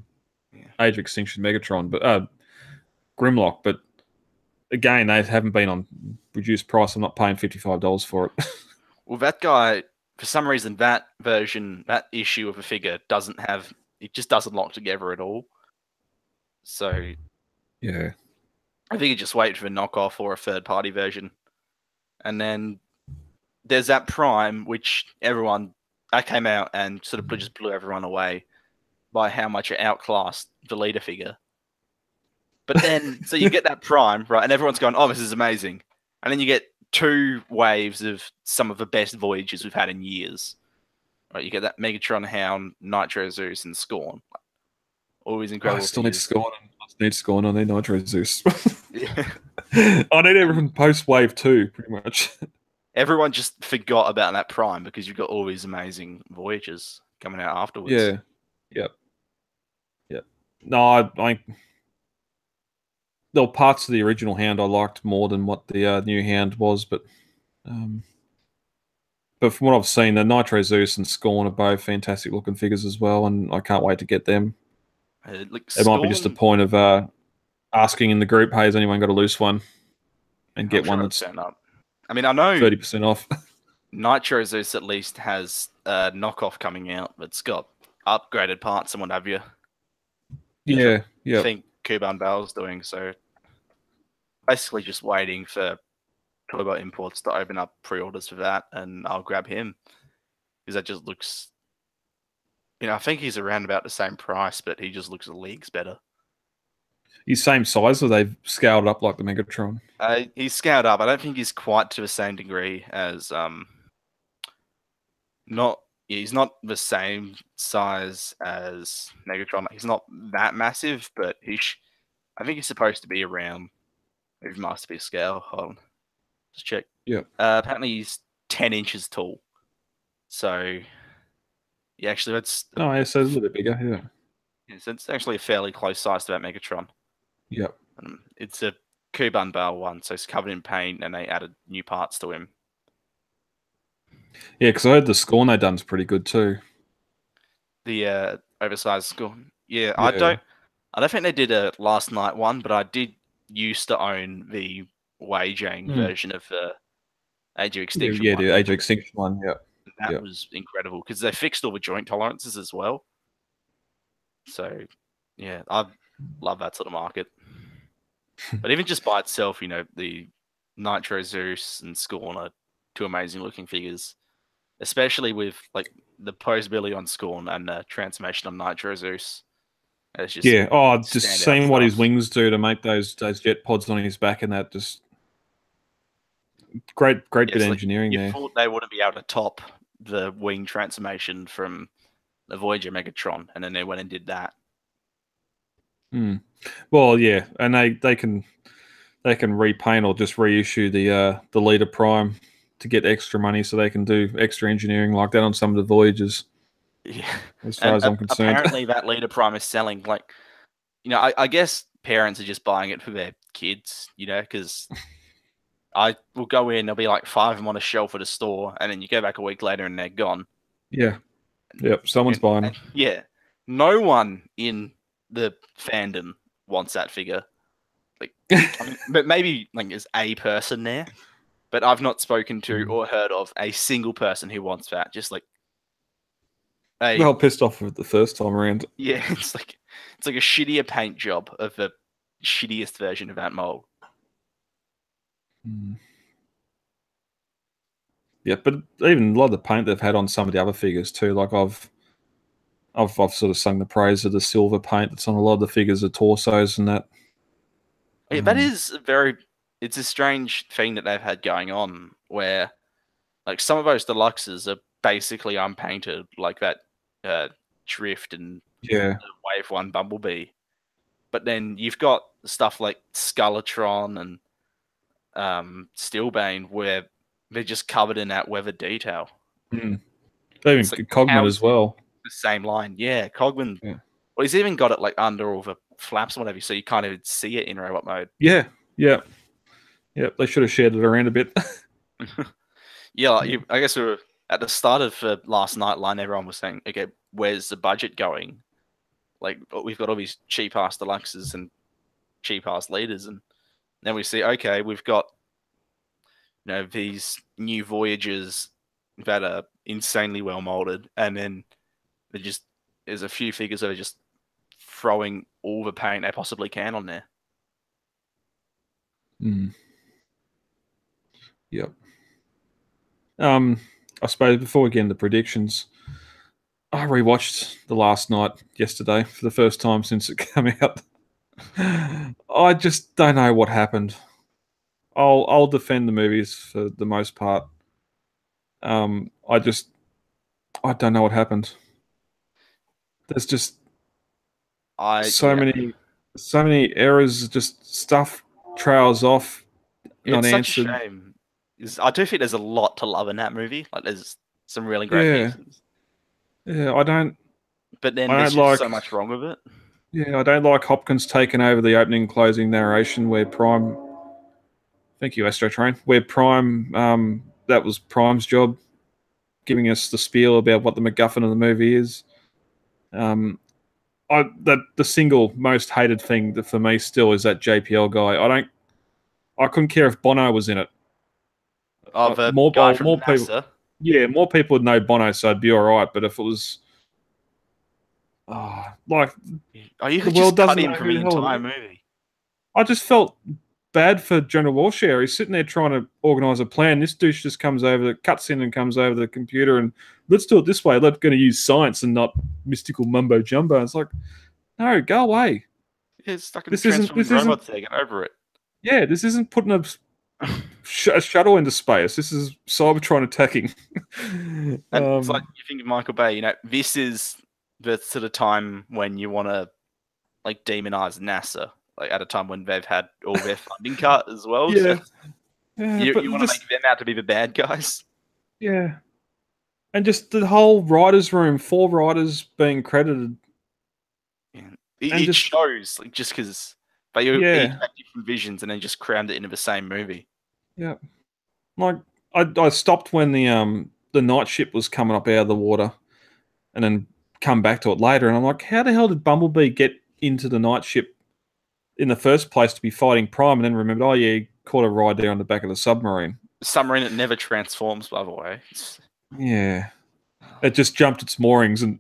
S1: Age of Extinction Megatron, but Grimlock. But again, they haven't been on reduced price. I'm not paying $55 for it.
S2: Well, that guy, for some reason, that version, that issue of a figure it just doesn't lock together at all. So,
S1: yeah,
S2: I think you just wait for a knockoff or a third-party version. And then there's that Prime, which that came out and sort of just blew everyone away by how much it outclassed the leader figure. But then, so you get that Prime, right, and everyone's going, oh, this is amazing. And then you get 2 waves of some of the best Voyagers we've had in years. Right, you get that Megatron Hound, Nitro Zeus, and Scorn. Always incredible.
S1: I still need Scorn. I need Nitro Zeus. I need everything post Wave 2, pretty much.
S2: Everyone just forgot about that Prime because you've got all these amazing Voyagers coming out afterwards.
S1: Yeah. Yep. No, there were parts of the original Hound I liked more than what the new Hound was, but from what I've seen, the Nitro Zeus and Scorn are both fantastic looking figures as well, and I can't wait to get them. It might be just a point of asking in the group, hey, has anyone got a loose one? And get one that's
S2: up. I mean, I know
S1: 30% off.
S2: Nitro Zeus at least has a knockoff coming out that's got upgraded parts and what have you.
S1: Yeah.
S2: I think Kuban Bell's doing, so basically just waiting for Toybot Imports to open up pre-orders for that, and I'll grab him because that just looks, I think he's around about the same price, but he just looks leagues better.
S1: He's same size, or they've scaled up like the Megatron?
S2: He's scaled up. I don't think he's quite to the same degree as not. He's not the same size as Megatron. He's not that massive, but I think he's supposed to be around his masterpiece scale. Hold on, just check.
S1: Yeah.
S2: Apparently he's 10 inches tall. So yeah, actually that's
S1: Oh, yeah, so it's a little bit bigger. Yeah.
S2: so it's actually a fairly close size to that Megatron.
S1: Yep.
S2: It's a Kuban Bale one, so it's covered in paint, and they added new parts to him.
S1: Yeah, because I heard the Scorn they done's pretty good too.
S2: The oversized Scorn. Yeah,
S1: Yeah.
S2: I don't think they did a last night one, but I did used to own the Wei Jiang version of the Age of Extinction one.
S1: The Age of Extinction one, yeah.
S2: That was incredible because they fixed all the joint tolerances as well. So, yeah, I love that sort of market. But even just by itself, the Nitro Zeus and Scorn are two amazing looking figures, especially with like the posability on Scorn and the transformation on Nitro Zeus. It's just
S1: just seeing what his wings do to make those jet pods on his back, and that just great bit of engineering there.
S2: You thought they wouldn't be able to top the wing transformation from the Voyager Megatron, and then they went and did that.
S1: Well, yeah, and they can repaint or just reissue the Leader Prime to get extra money, so they can do extra engineering like that on some of the Voyagers.
S2: Yeah,
S1: as far as I'm concerned.
S2: Apparently, that Leader Prime is selling like, I guess parents are just buying it for their kids, because I will go in, there'll be like 5 of them on a shelf at a store, and then you go back a week later and they're gone.
S1: Yeah. Yep, someone's buying them.
S2: Yeah. No one in the fandom wants that figure. Like, but maybe like there's a person there, but I've not spoken to or heard of a single person who wants that. Just like
S1: well pissed off with the first time around.
S2: Yeah, it's like a shittier paint job of the shittiest version of that mold.
S1: Yeah, but even a lot of the paint they've had on some of the other figures too. Like I've sort of sung the praise of the silver paint that's on a lot of the figures, the torsos and that.
S2: Yeah, that is it's a strange thing that they've had going on where like some of those deluxes are basically unpainted, like that Drift and the Wave 1 Bumblebee. But then you've got stuff like Skeletron and Steelbane where they're just covered in that weathered detail.
S1: Even Cogman as well.
S2: The same line. Yeah, Cogman. Yeah. Well, he's even got it like under all the flaps and whatever, so you can't even see it in robot mode.
S1: Yeah. They should have shared it around a bit.
S2: I guess we were at the start of last night line, everyone was saying, okay, where's the budget going? Like, we've got all these cheap-ass deluxes and cheap-ass leaders, and then we see, okay, we've got these new Voyagers that are insanely well molded, and then there's a few figures that are just throwing all the paint they possibly can on there.
S1: Yep. I suppose before we get into predictions, I rewatched The Last Night yesterday for the first time since it came out. I just don't know what happened. I'll defend the movies for the most part. I don't know what happened. There's just so many errors, just stuff trails off, not answered.
S2: Such a shame. I do think there's a lot to love in that movie. Like, there's some really great pieces.
S1: Yeah, I don't.
S2: But then there's just so much wrong with it.
S1: Yeah, I don't like Hopkins taking over the opening and closing narration where Prime. Thank you, Astro Train. Where Prime, that was Prime's job, giving us the spiel about what the MacGuffin of the movie is. The single most hated thing for me still is that JPL guy. I couldn't care if Bono was in it.
S2: More
S1: people. Yeah, more people would know Bono, so I'd be all right. But if it was,
S2: you could just cut him from the entire movie.
S1: I just felt bad for General Warshare. He's sitting there trying to organise a plan. This douche just cuts in and comes over the computer and let's do it this way. We're going to use science and not mystical mumbo jumbo. It's like, no, go away.
S2: It's stuck in
S1: This isn't.
S2: transforming
S1: This isn't.
S2: robots there. Get over it.
S1: Yeah, this isn't putting a shuttle into space. This is Cybertron attacking.
S2: And it's like you think of Michael Bay. You know, this is the sort of time when you want to like demonize NASA. Like at a time when they've had all their funding cut as well.
S1: Yeah,
S2: So
S1: yeah,
S2: you
S1: but
S2: want to make them out to be the bad guys.
S1: yeah, and just the whole writers' room, 4 writers being credited.
S2: Yeah.
S1: And
S2: It
S1: just
S2: shows like just because they each
S1: yeah,
S2: had different visions and then just crammed it into the same movie.
S1: yeah. Like I stopped when the night ship was coming up out of the water, and then come back to it later, and I'm like, how the hell did Bumblebee get into the night ship in the first place to be fighting Prime, and then remembered, oh yeah, he caught a ride there on the back of the submarine.
S2: Submarine that never transforms, by the way.
S1: Yeah, it just jumped its moorings and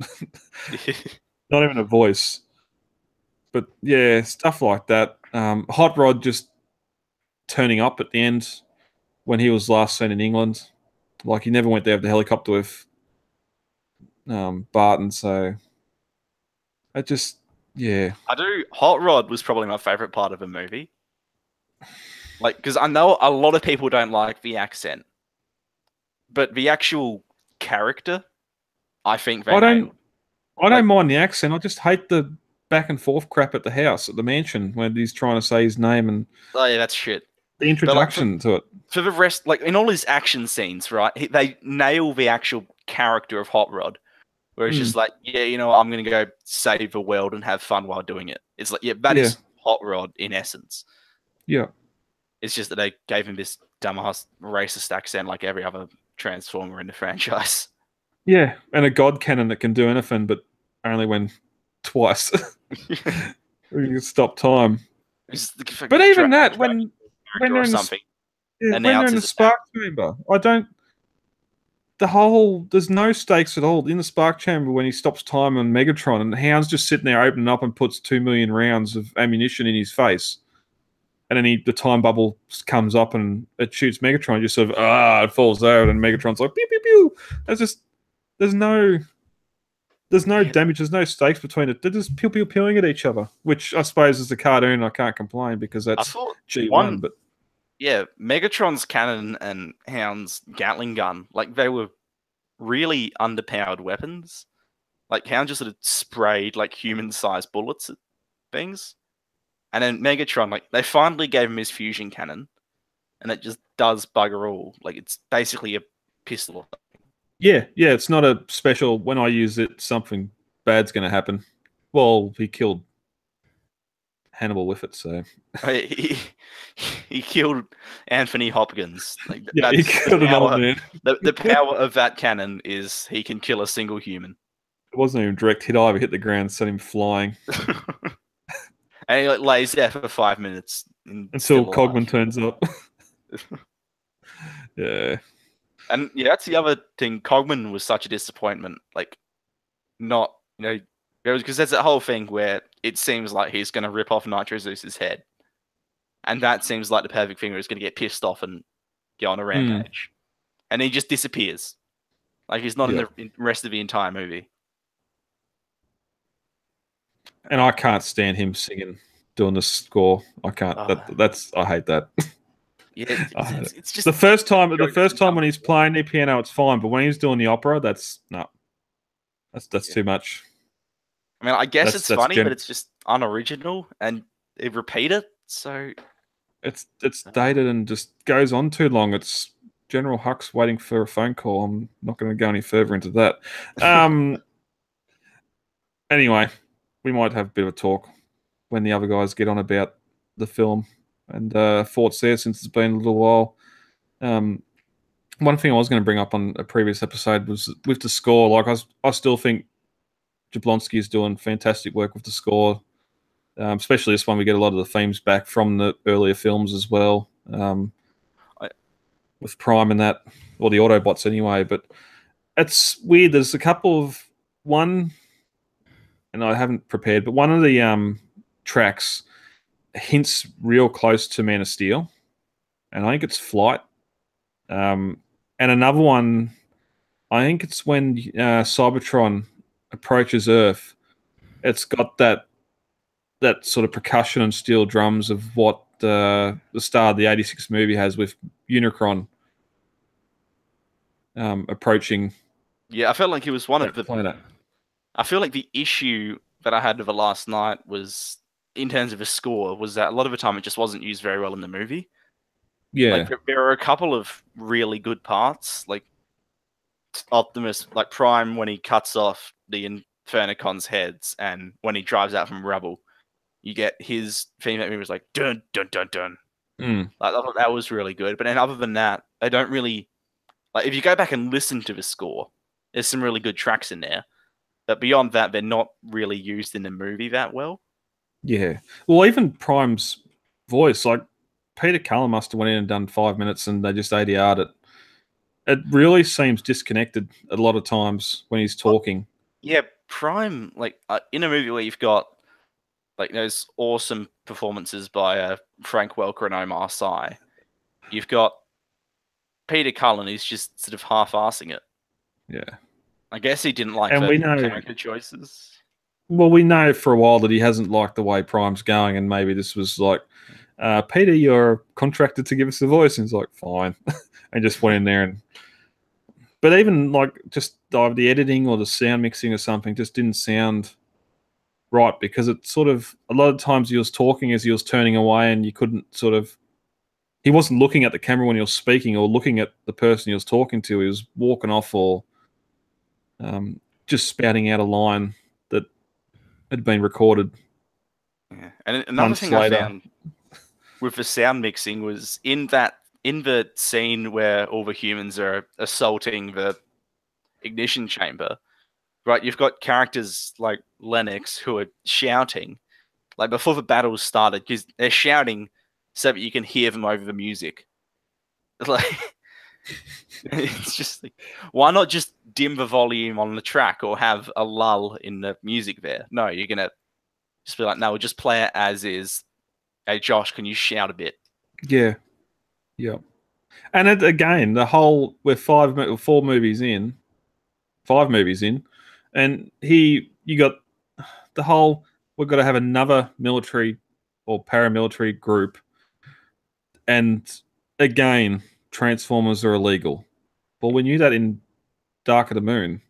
S1: not even a voice. But yeah, stuff like that. Hot Rod just turning up at the end when he was last seen in England. Like he never went there with the helicopter with Barton, so it just yeah.
S2: I do. Hot Rod was probably my favorite part of the movie. Like, because I know a lot of people don't like the accent, but the actual character, I think they
S1: I
S2: nailed.
S1: don't mind the accent. I just hate the back and forth crap at the house, at the mansion, when he's trying to say his name and
S2: Oh yeah, that's shit.
S1: the introduction to it.
S2: For the rest, like in all his action scenes, right? They nail the actual character of Hot Rod, where it's just like, yeah, you know, I'm gonna go save the world and have fun while doing it. It's like, yeah, that is Hot Rod in essence.
S1: Yeah.
S2: It's just that they gave him this dumbass racist accent like every other Transformer in the franchise.
S1: Yeah, and a god cannon that can do anything, but only when twice. We can stop time. But even that, when they're in
S2: something,
S1: when they're in the spark chamber, I don't. There's no stakes at all in the spark chamber when he stops time on Megatron, and Hound's just sitting there opening up and puts 2 million rounds of ammunition in his face. And then the time bubble comes up and it shoots Megatron. Just sort of it falls out, and Megatron's like pew pew pew. There's no damage. There's no stakes between it. They're just pew pew pewing at each other, which I suppose is a cartoon. I can't complain because that's G1. But
S2: yeah, Megatron's cannon and Hound's Gatling gun, like they were really underpowered weapons. Like Hound just sort of sprayed like human-sized bullets at things. And then Megatron, like, they finally gave him his fusion cannon, and it just does bugger all. Like, it's basically a pistol.
S1: Yeah, it's not a special, when I use it, something bad's going to happen. Well, he killed Hannibal with it, so...
S2: He killed Anthony Hopkins. Like,
S1: yeah, he killed an old man.
S2: The power of that cannon is he can kill a single human.
S1: It wasn't even direct hit either. Hit the ground, sent him flying.
S2: And he like lays there for 5 minutes
S1: until Cogman turns up. Yeah.
S2: And yeah, that's the other thing. Cogman was such a disappointment. Like, not, you know, because there's that whole thing where it seems like he's going to rip off Nitro Zeus's head. And that seems like the perfect thing where he's going to get pissed off and go on a rampage. And he just disappears. Like, he's not in the rest of the entire movie.
S1: And I can't stand him singing, doing the score. I can't. I hate that.
S2: Yeah, it's just
S1: the first time when he's playing the piano, it's fine. But when he's doing the opera, that's too much.
S2: I mean, I guess it's funny, but it's just unoriginal, and they repeat it. So
S1: it's dated and just goes on too long. It's General Hux waiting for a phone call. I'm not going to go any further into that. Anyway. We might have a bit of a talk when the other guys get on about the film and thoughts there, since it's been a little while. One thing I was going to bring up on a previous episode was with the score. Like I still think Jablonski is doing fantastic work with the score, especially this one. We get a lot of the themes back from the earlier films as well, with Prime and that, or the Autobots anyway. But it's weird. There's a couple of and I haven't prepared, but one of the tracks hints real close to Man of Steel, and I think it's Flight. And another one, I think it's when Cybertron approaches Earth. It's got that that sort of percussion and steel drums of what the star of the '86 movie has with Unicron approaching.
S2: Yeah, I felt like it was one of
S1: that
S2: the.
S1: planet.
S2: I feel like the issue that I had with the last night was, in terms of a score, was that a lot of the time it just wasn't used very well in the movie. Like
S1: Yeah,
S2: there are a couple of really good parts, like Optimus, like Prime when he cuts off the Infernicon's heads, and when he drives out from rubble, you get his theme that was like dun dun dun dun.
S1: mm.
S2: Like I thought that was really good. But then other than that, they don't really like. If you go back and listen to the score, there's some really good tracks in there. But beyond that, they're not really used in the movie that well.
S1: Yeah. Well, even Prime's voice, like Peter Cullen must have went in and done 5 minutes, and they just ADR'd it. It really seems disconnected a lot of times when he's talking.
S2: Yeah, Prime, like in a movie where you've got like those awesome performances by Frank Welker and Omar Sy, you've got Peter Cullen. He's just sort of half-assing it.
S1: Yeah.
S2: I guess he didn't like
S1: And
S2: the
S1: we know,
S2: character choices.
S1: well, we know for a while that he hasn't liked the way Prime's going, and maybe this was like, Peter, you're contracted to give us the voice, and he's like, fine, and just went in there and. But even like just the editing or the sound mixing or something just didn't sound right, because it sort of a lot of times he was talking as he was turning away, and you couldn't sort of. He wasn't looking at the camera when he was speaking or looking at the person he was talking to. He was walking off or just spouting out a line that had been recorded.
S2: Yeah. And another
S1: Months
S2: thing I
S1: later.
S2: found with the sound mixing was in the scene where all the humans are assaulting the ignition chamber, right? You've got characters like Lennox who are shouting, like before the battle started, because they're shouting so that you can hear them over the music. Like, it's just like, why not just dim the volume on the track or have a lull in the music there? No, you're gonna just be like, no, we'll just play it as is. Hey, Josh, can you shout a bit?
S1: Yeah, yeah. And again, the whole we're 4 movies in, 5 movies in, and you got the whole we've got to have another military or paramilitary group, and again, Transformers are illegal. Well, we knew that in Dark of the Moon.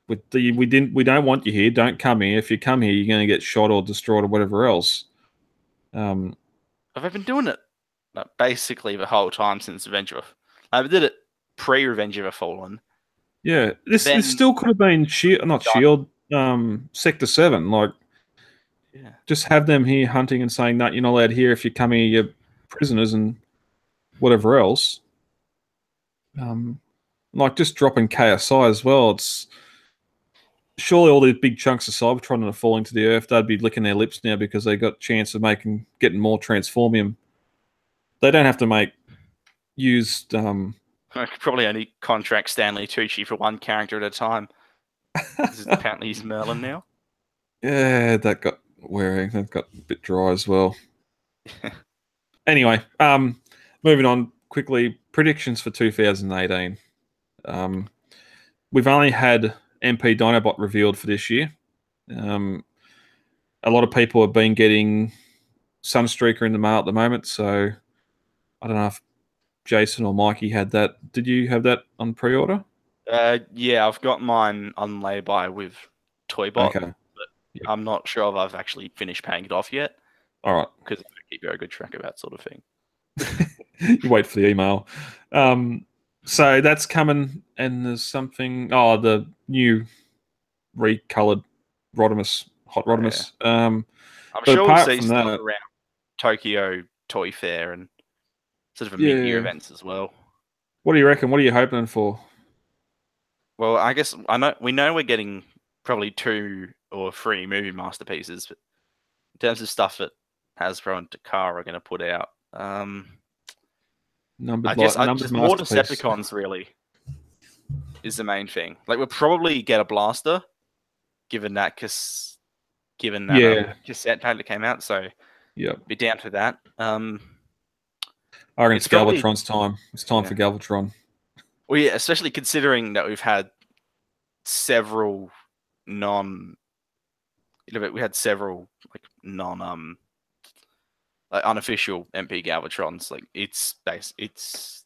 S1: We don't want you here. Don't come here. If you come here, you're going to get shot or destroyed or whatever else.
S2: Have I been doing it basically the whole time since Revenge of? I did it pre-Revenge of the Fallen.
S1: Yeah, this
S2: Then
S1: still could have been Shield, not Shield, Sector 7. Like,
S2: yeah,
S1: just have them here hunting and saying that you're not allowed here. If you come here, you're prisoners and whatever else. Like just dropping KSI as well. It's surely all these big chunks of Cybertron that are falling to the earth. They'd be licking their lips now because they got a chance of getting more Transformium. They don't have to make used.
S2: I could probably only contract Stanley Tucci for one character at a time. This is apparently he's Merlin now.
S1: Yeah, that got wearing. That got a bit dry as well. Anyway, moving on quickly. Predictions for 2018. We've only had MP Dinobot revealed for this year. A lot of people have been getting Sunstreaker in the mail at the moment, so I don't know if Jason or Mikey had that. Did you have that on pre-order?
S2: Yeah, I've got mine on lay-by with Toybot,
S1: Okay.
S2: but I'm not sure if I've actually finished paying it off yet.
S1: All right.
S2: Because I don't keep very good track of that sort of thing.
S1: You wait for the email. So that's coming, and there's something. Oh, the new recolored Rodimus, Hot Rodimus.
S2: Yeah. I'm
S1: but
S2: sure we'll
S1: apart
S2: see
S1: from
S2: stuff
S1: that,
S2: around Tokyo Toy Fair and sort of a mid-year events as well.
S1: What do you reckon? What are you hoping for?
S2: Well, I guess we know we're getting probably 2 or 3 movie masterpieces, but in terms of stuff that Hasbro and Takara are going to put out,
S1: Numbered
S2: just more
S1: masterpiece.
S2: Decepticons really is the main thing. Like we'll probably get a blaster, given that cassette pack that came out. So
S1: yeah,
S2: be down for that.
S1: I reckon it's Galvatron's time. It's time for Galvatron.
S2: Well, yeah, especially considering that we've had several like unofficial MP Galvatrons. Like it's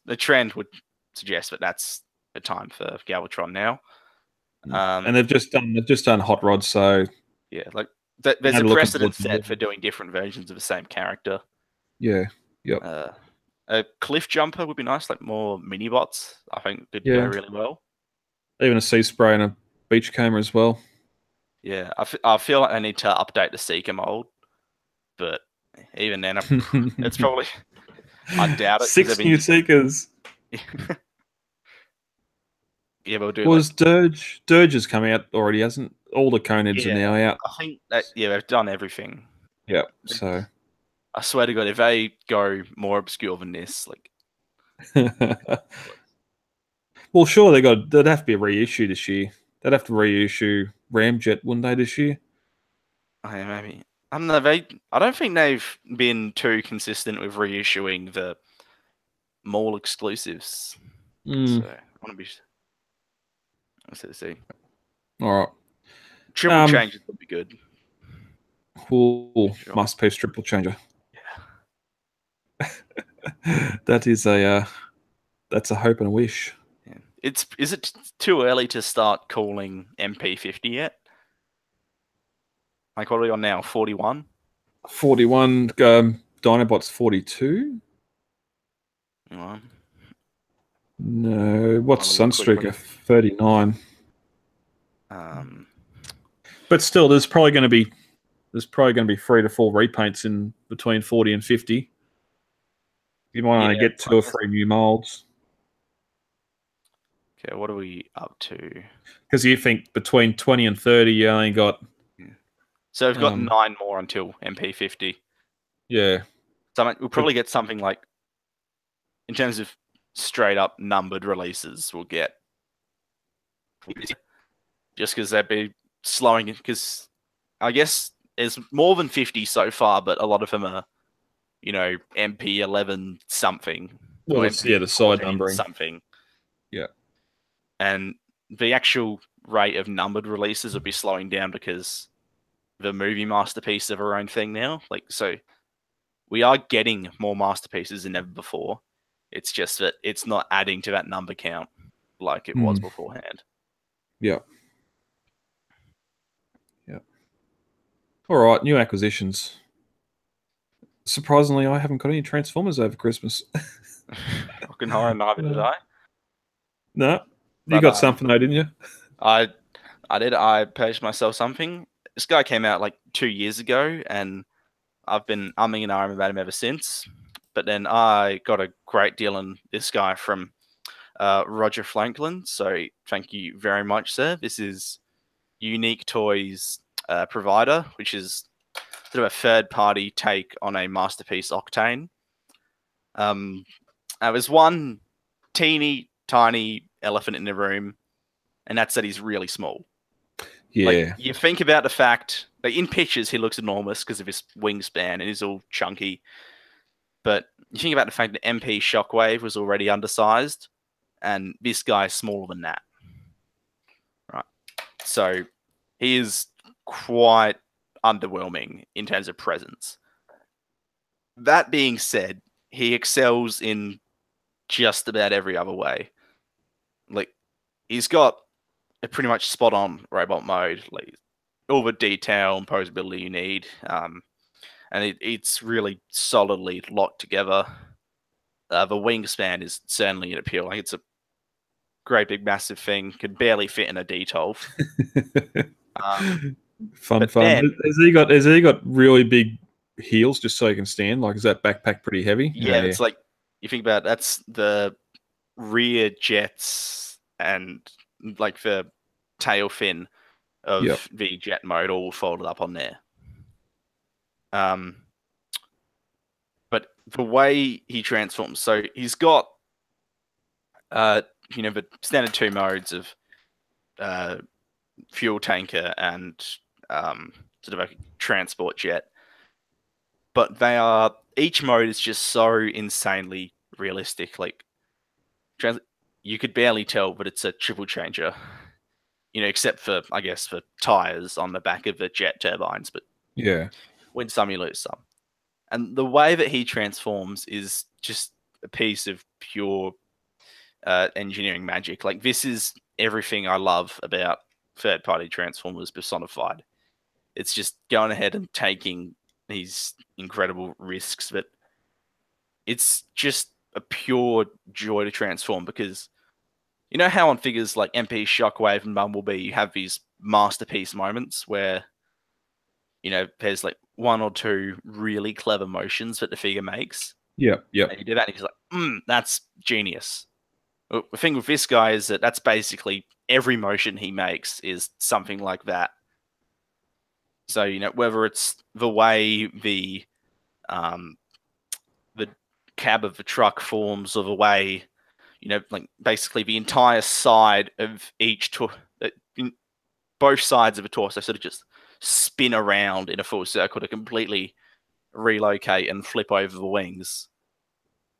S2: the trend would suggest that that's the time for Galvatron now.
S1: And they've just done hot rods, so
S2: yeah, like there's a precedent set for doing different versions of the same character.
S1: Yeah. Yep.
S2: A cliff jumper would be nice, like more mini bots. I think could go really well.
S1: Even a sea spray and a beachcomber as well.
S2: Yeah, I feel like I need to update the Seeker mold, but even then, it's probably I doubt it.
S1: 6 new Seekers.
S2: Yeah, we'll do.
S1: Was Dirge has come out already, hasn't? All the Coneheads are now out.
S2: I think that they've done everything.
S1: Yeah, so
S2: I swear to God, if they go more obscure than this, like,
S1: well, sure they'd have to be a reissue this year. They'd have to reissue Ramjet, wouldn't they, this year?
S2: Oh, maybe. I don't know. I don't think they've been too consistent with reissuing the mall exclusives. So I want to be. Let's see.
S1: All right.
S2: Triple changes would be good.
S1: Cool. Sure. Masterpiece triple changer. Yeah. That's a hope and a wish.
S2: Yeah. Is it too early to start calling MP50 yet? Like, what are we on now? 41?
S1: 41. Dinobot's 42. No, what's Sunstreaker? 39. But still, there's probably going to be 3 to 4 repaints in between 40 and 50. You might only get 2 or 3 new molds.
S2: Okay, what are we up to?
S1: Because you think between 20 and 30, you only got.
S2: So we've got 9 more until MP50.
S1: Yeah.
S2: So we'll probably get something like, in terms of straight up numbered releases, we'll get. Just because they'd be slowing it, because I guess there's more than 50 so far, but a lot of them are, MP11 something.
S1: Well, the side numbering.
S2: Something.
S1: Yeah.
S2: And the actual rate of numbered releases will be slowing down because the movie masterpiece of our own thing now. Like, so we are getting more masterpieces than ever before. It's just that it's not adding to that number count like it was beforehand.
S1: Yeah. Yeah. All right, new acquisitions. Surprisingly, I haven't got any Transformers over Christmas.
S2: Fucking horror, neither did I.
S1: No. You got something though, didn't you?
S2: I did. I purchased myself something. This guy came out like 2 years ago, and I've been umming and ahhing about him ever since. But then I got a great deal on this guy from Roger Franklin. So thank you very much, sir. This is Unique Toys provider, which is sort of a third-party take on a Masterpiece Octane. There's one teeny tiny elephant in the room, and that's that he's really small.
S1: Yeah.
S2: Like, you think about the fact that in pictures he looks enormous because of his wingspan and he's all chunky. But you think about the fact that MP Shockwave was already undersized, and this guy's smaller than that. Right. So he is quite underwhelming in terms of presence. That being said, he excels in just about every other way. Like, he's got a pretty much spot on robot mode, like all the detail and posability you need. And it's really solidly locked together. The wingspan is certainly an appeal. Like, it's a great big massive thing. Could barely fit in a D12.
S1: Fun. Then, has he got really big heels just so he can stand? Like, is that backpack pretty heavy?
S2: Yeah, it's like, you think about it, that's the rear jets and like the tail fin of the jet mode all folded up on there. But the way he transforms, so he's got the standard 2 modes of fuel tanker and sort of a transport jet, but each mode is just so insanely realistic. Like, you could barely tell, but it's a triple changer. Except for, I guess, for tires on the back of the jet turbines. But
S1: yeah,
S2: win some, you lose some. And the way that he transforms is just a piece of pure engineering magic. Like, this is everything I love about third-party Transformers personified. It's just going ahead and taking these incredible risks, but it's just a pure joy to transform, because you know how on figures like MP, Shockwave, and Bumblebee, you have these masterpiece moments where, you know, there's like one or two really clever motions that the figure makes.
S1: Yeah, yeah.
S2: And you do that, and he's like, that's genius. Well, the thing with this guy is that that's basically every motion he makes is something like that. So, you know, whether it's the way the cab of the truck forms, or the way, you know, like basically the entire side of both sides of a torso sort of just spin around in a full circle to completely relocate and flip over the wings.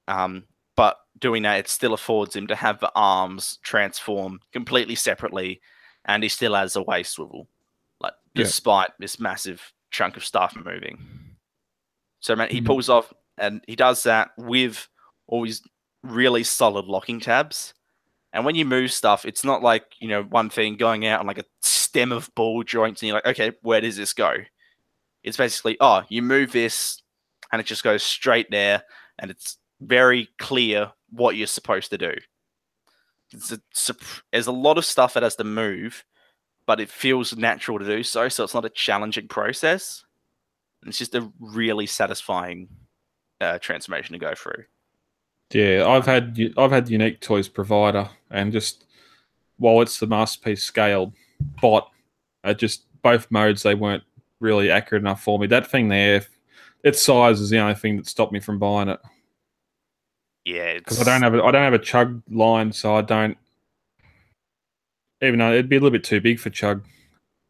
S2: But doing that, it still affords him to have the arms transform completely separately, and he still has a waist swivel, like, despite this massive chunk of stuff moving. So, man, he pulls off, and he does that with always really solid locking tabs. And when you move stuff, it's not like, you know, one thing going out on like a stem of ball joints and you're like, okay, where does this go? It's basically, oh, you move this and it just goes straight there, and it's very clear what you're supposed to do. There's a lot of stuff that has to move, but it feels natural to do so, so it's not a challenging process. It's just a really satisfying transformation to go through.
S1: Yeah, I've had Unique Toys Provider, and just while it's the masterpiece scaled bot, just both modes, they weren't really accurate enough for me. That thing there, its size is the only thing that stopped me from buying it.
S2: Yeah,
S1: because I don't have a Chug line, so I don't. Even though it'd be a little bit too big for Chug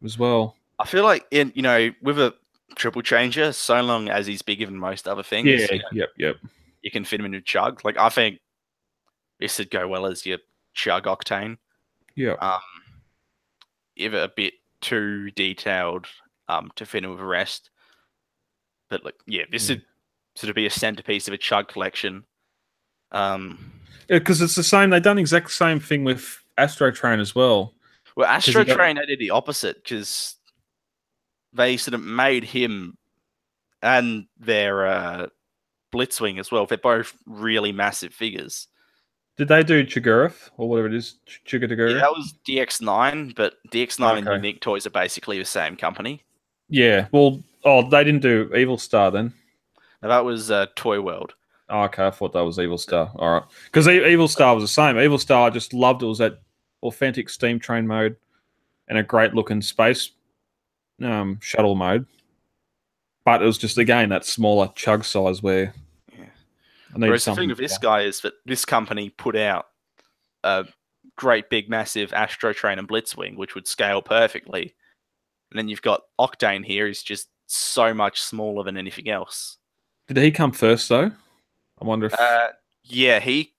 S1: as well.
S2: I feel like with a triple changer, so long as he's bigger than most other things,
S1: yep.
S2: You can fit him into Chug. Like, I think this would go well as your Chug Octane.
S1: Yeah.
S2: If a bit too detailed to fit in with the rest. But like, yeah, this would sort of be a centerpiece of a Chug collection.
S1: Because it's the same. They've done exact same thing with Astro Train as well.
S2: Well, Astro Train, they did the opposite, because they sort of made him and their Blitzwing as well. They're both really massive figures.
S1: Did they do Chigurh or whatever it is? Chigurh?
S2: Yeah, that was DX9, but DX9 and Unique Toys are basically the same company.
S1: Yeah. Well, they didn't do Evil Star then.
S2: No, that was Toy World.
S1: Oh, okay, I thought that was Evil Star. All right, because Evil Star was the same. Evil Star, I just loved it. Was that authentic steam train mode and a great looking space shuttle mode. But it was just, again, that smaller Chug size where.
S2: Yeah. Whereas the thing with this guy is that this company put out a great big massive Astro Train and Blitzwing, which would scale perfectly. And then you've got Octane here. He's just so much smaller than anything else.
S1: Did he come first though? I wonder if.
S2: Yeah, he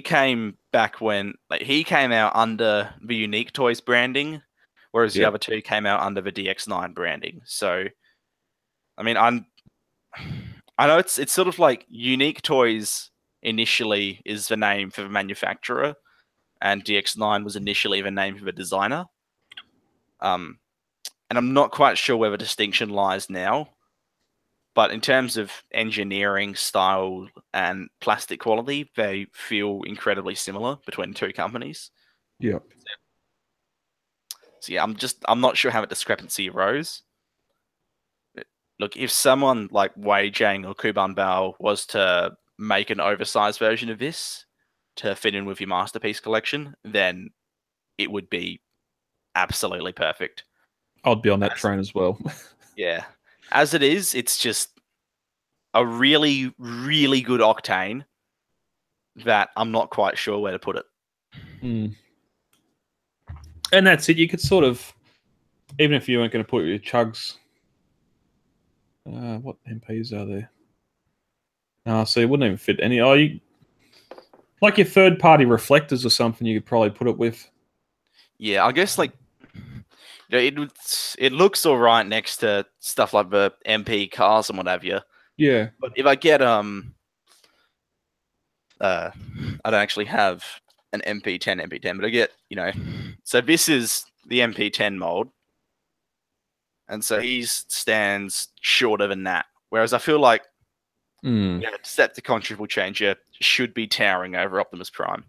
S2: came back when he came out under the Unique Toys branding, whereas the other two came out under the DX9 branding. So, I mean, I know it's sort of like Unique Toys initially is the name for the manufacturer, and DX9 was initially the name for the designer. And I'm not quite sure where the distinction lies now. But in terms of engineering style and plastic quality, they feel incredibly similar between two companies.
S1: Yeah.
S2: So yeah, I'm not sure how the discrepancy arose. Look, if someone like Wei Jiang or Kuban Bao was to make an oversized version of this to fit in with your masterpiece collection, then it would be absolutely perfect.
S1: I'd be on that train as well.
S2: Yeah. As it is, it's just a really, really good Octane that I'm not quite sure where to put it.
S1: And that's it. You could sort of, even if you weren't going to put your Chugs, what MPs are there? So it wouldn't even fit any. Like your third-party reflectors or something, you could probably put it with.
S2: Yeah, I guess like it looks all right next to stuff like the MP cars and what have you.
S1: Yeah.
S2: But if I get I don't actually have an MP10, but I get, so this is the MP10 mold, and so he stands shorter than that. Whereas I feel like Decepticon Triple Changer should be towering over Optimus Prime.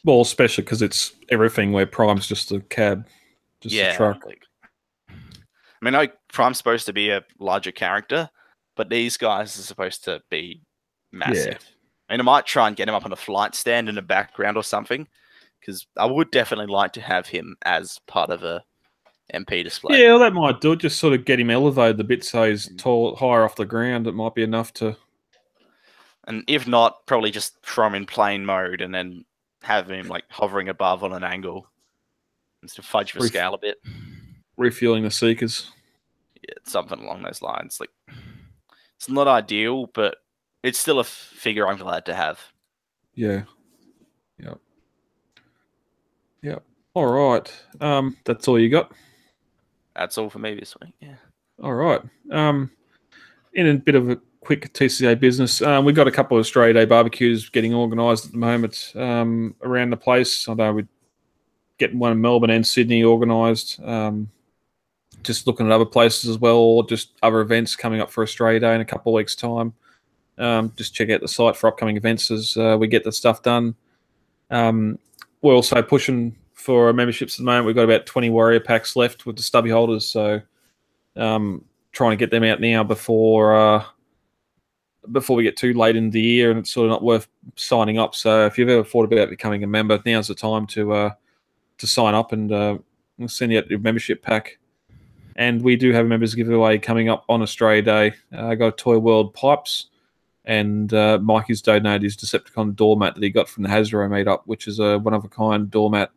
S1: Well, especially because it's everything where Prime's just a cab, just a truck.
S2: I mean, Prime's supposed to be a larger character, but these guys are supposed to be massive.
S1: Yeah.
S2: I mean, I might try and get him up on a flight stand in the background or something, because I would definitely like to have him as part of a MP display.
S1: Yeah, well, that might do it. Just sort of get him elevated a bit so he's tall, higher off the ground. It might be enough to...
S2: And if not, probably just throw him in plane mode and then have him like hovering above on an angle and to fudge the scale a bit.
S1: Refueling the Seekers.
S2: Yeah, something along those lines. Like, it's not ideal, but it's still a figure I'm glad to have.
S1: Yeah. Yep. All right. That's all you got?
S2: That's all for me this week, yeah.
S1: All right. In a bit of a quick TCA business, we've got a couple of Australia Day barbecues getting organised at the moment around the place. I know we're getting one in Melbourne and Sydney organised. Just looking at other places as well, or just other events coming up for Australia Day in a couple of weeks' time. Just check out the site for upcoming events as we get the stuff done. We're also pushing for memberships at the moment. We've got about 20 Warrior packs left with the stubby holders, so trying to get them out now before we get too late in the year, and it's sort of not worth signing up. So if you've ever thought about becoming a member, now's the time to sign up and we'll send you out your membership pack. And we do have a members giveaway coming up on Australia Day. I got Toy World pipes, and Mikey's donated his Decepticon doormat that he got from the Hasbro meetup, which is a one-of-a-kind doormat.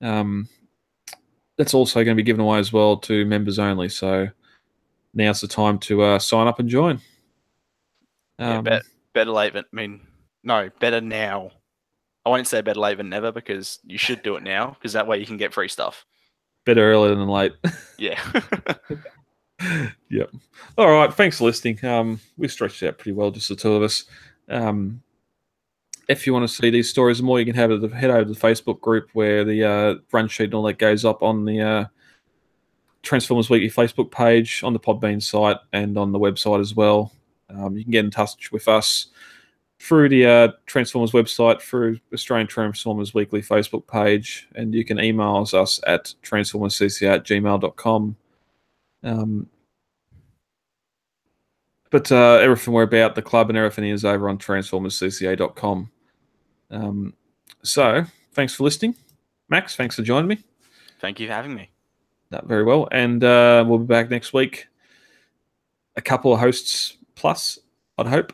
S1: That's also going to be given away as well to members only. So now's the time to sign up and join.
S2: Better late than... better now. I won't say better late than never, because you should do it now, because that way you can get free stuff.
S1: Better early than late.
S2: Yeah.
S1: Yep. All right. Thanks for listening. We stretched it out pretty well, just the two of us. If you want to see these stories more, you can head over to the Facebook group where the run sheet and all that goes up on the Transformers Weekly Facebook page, on the Podbean site, and on the website as well. You can get in touch with us through the Transformers website, through Australian Transformers Weekly Facebook page, and you can email us at transformerscca@gmail.com. But everything we're about, the club and everything, is over on transformerscca.com. So, thanks for listening. Max, thanks for joining me.
S2: Thank you for having me.
S1: Very well. And we'll be back next week. A couple of hosts plus, I'd hope.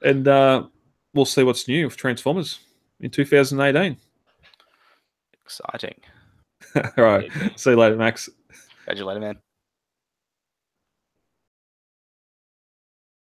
S1: And we'll see what's new with Transformers in 2018.
S2: Exciting.
S1: All right. See you later, Max.
S2: Catch you later, man.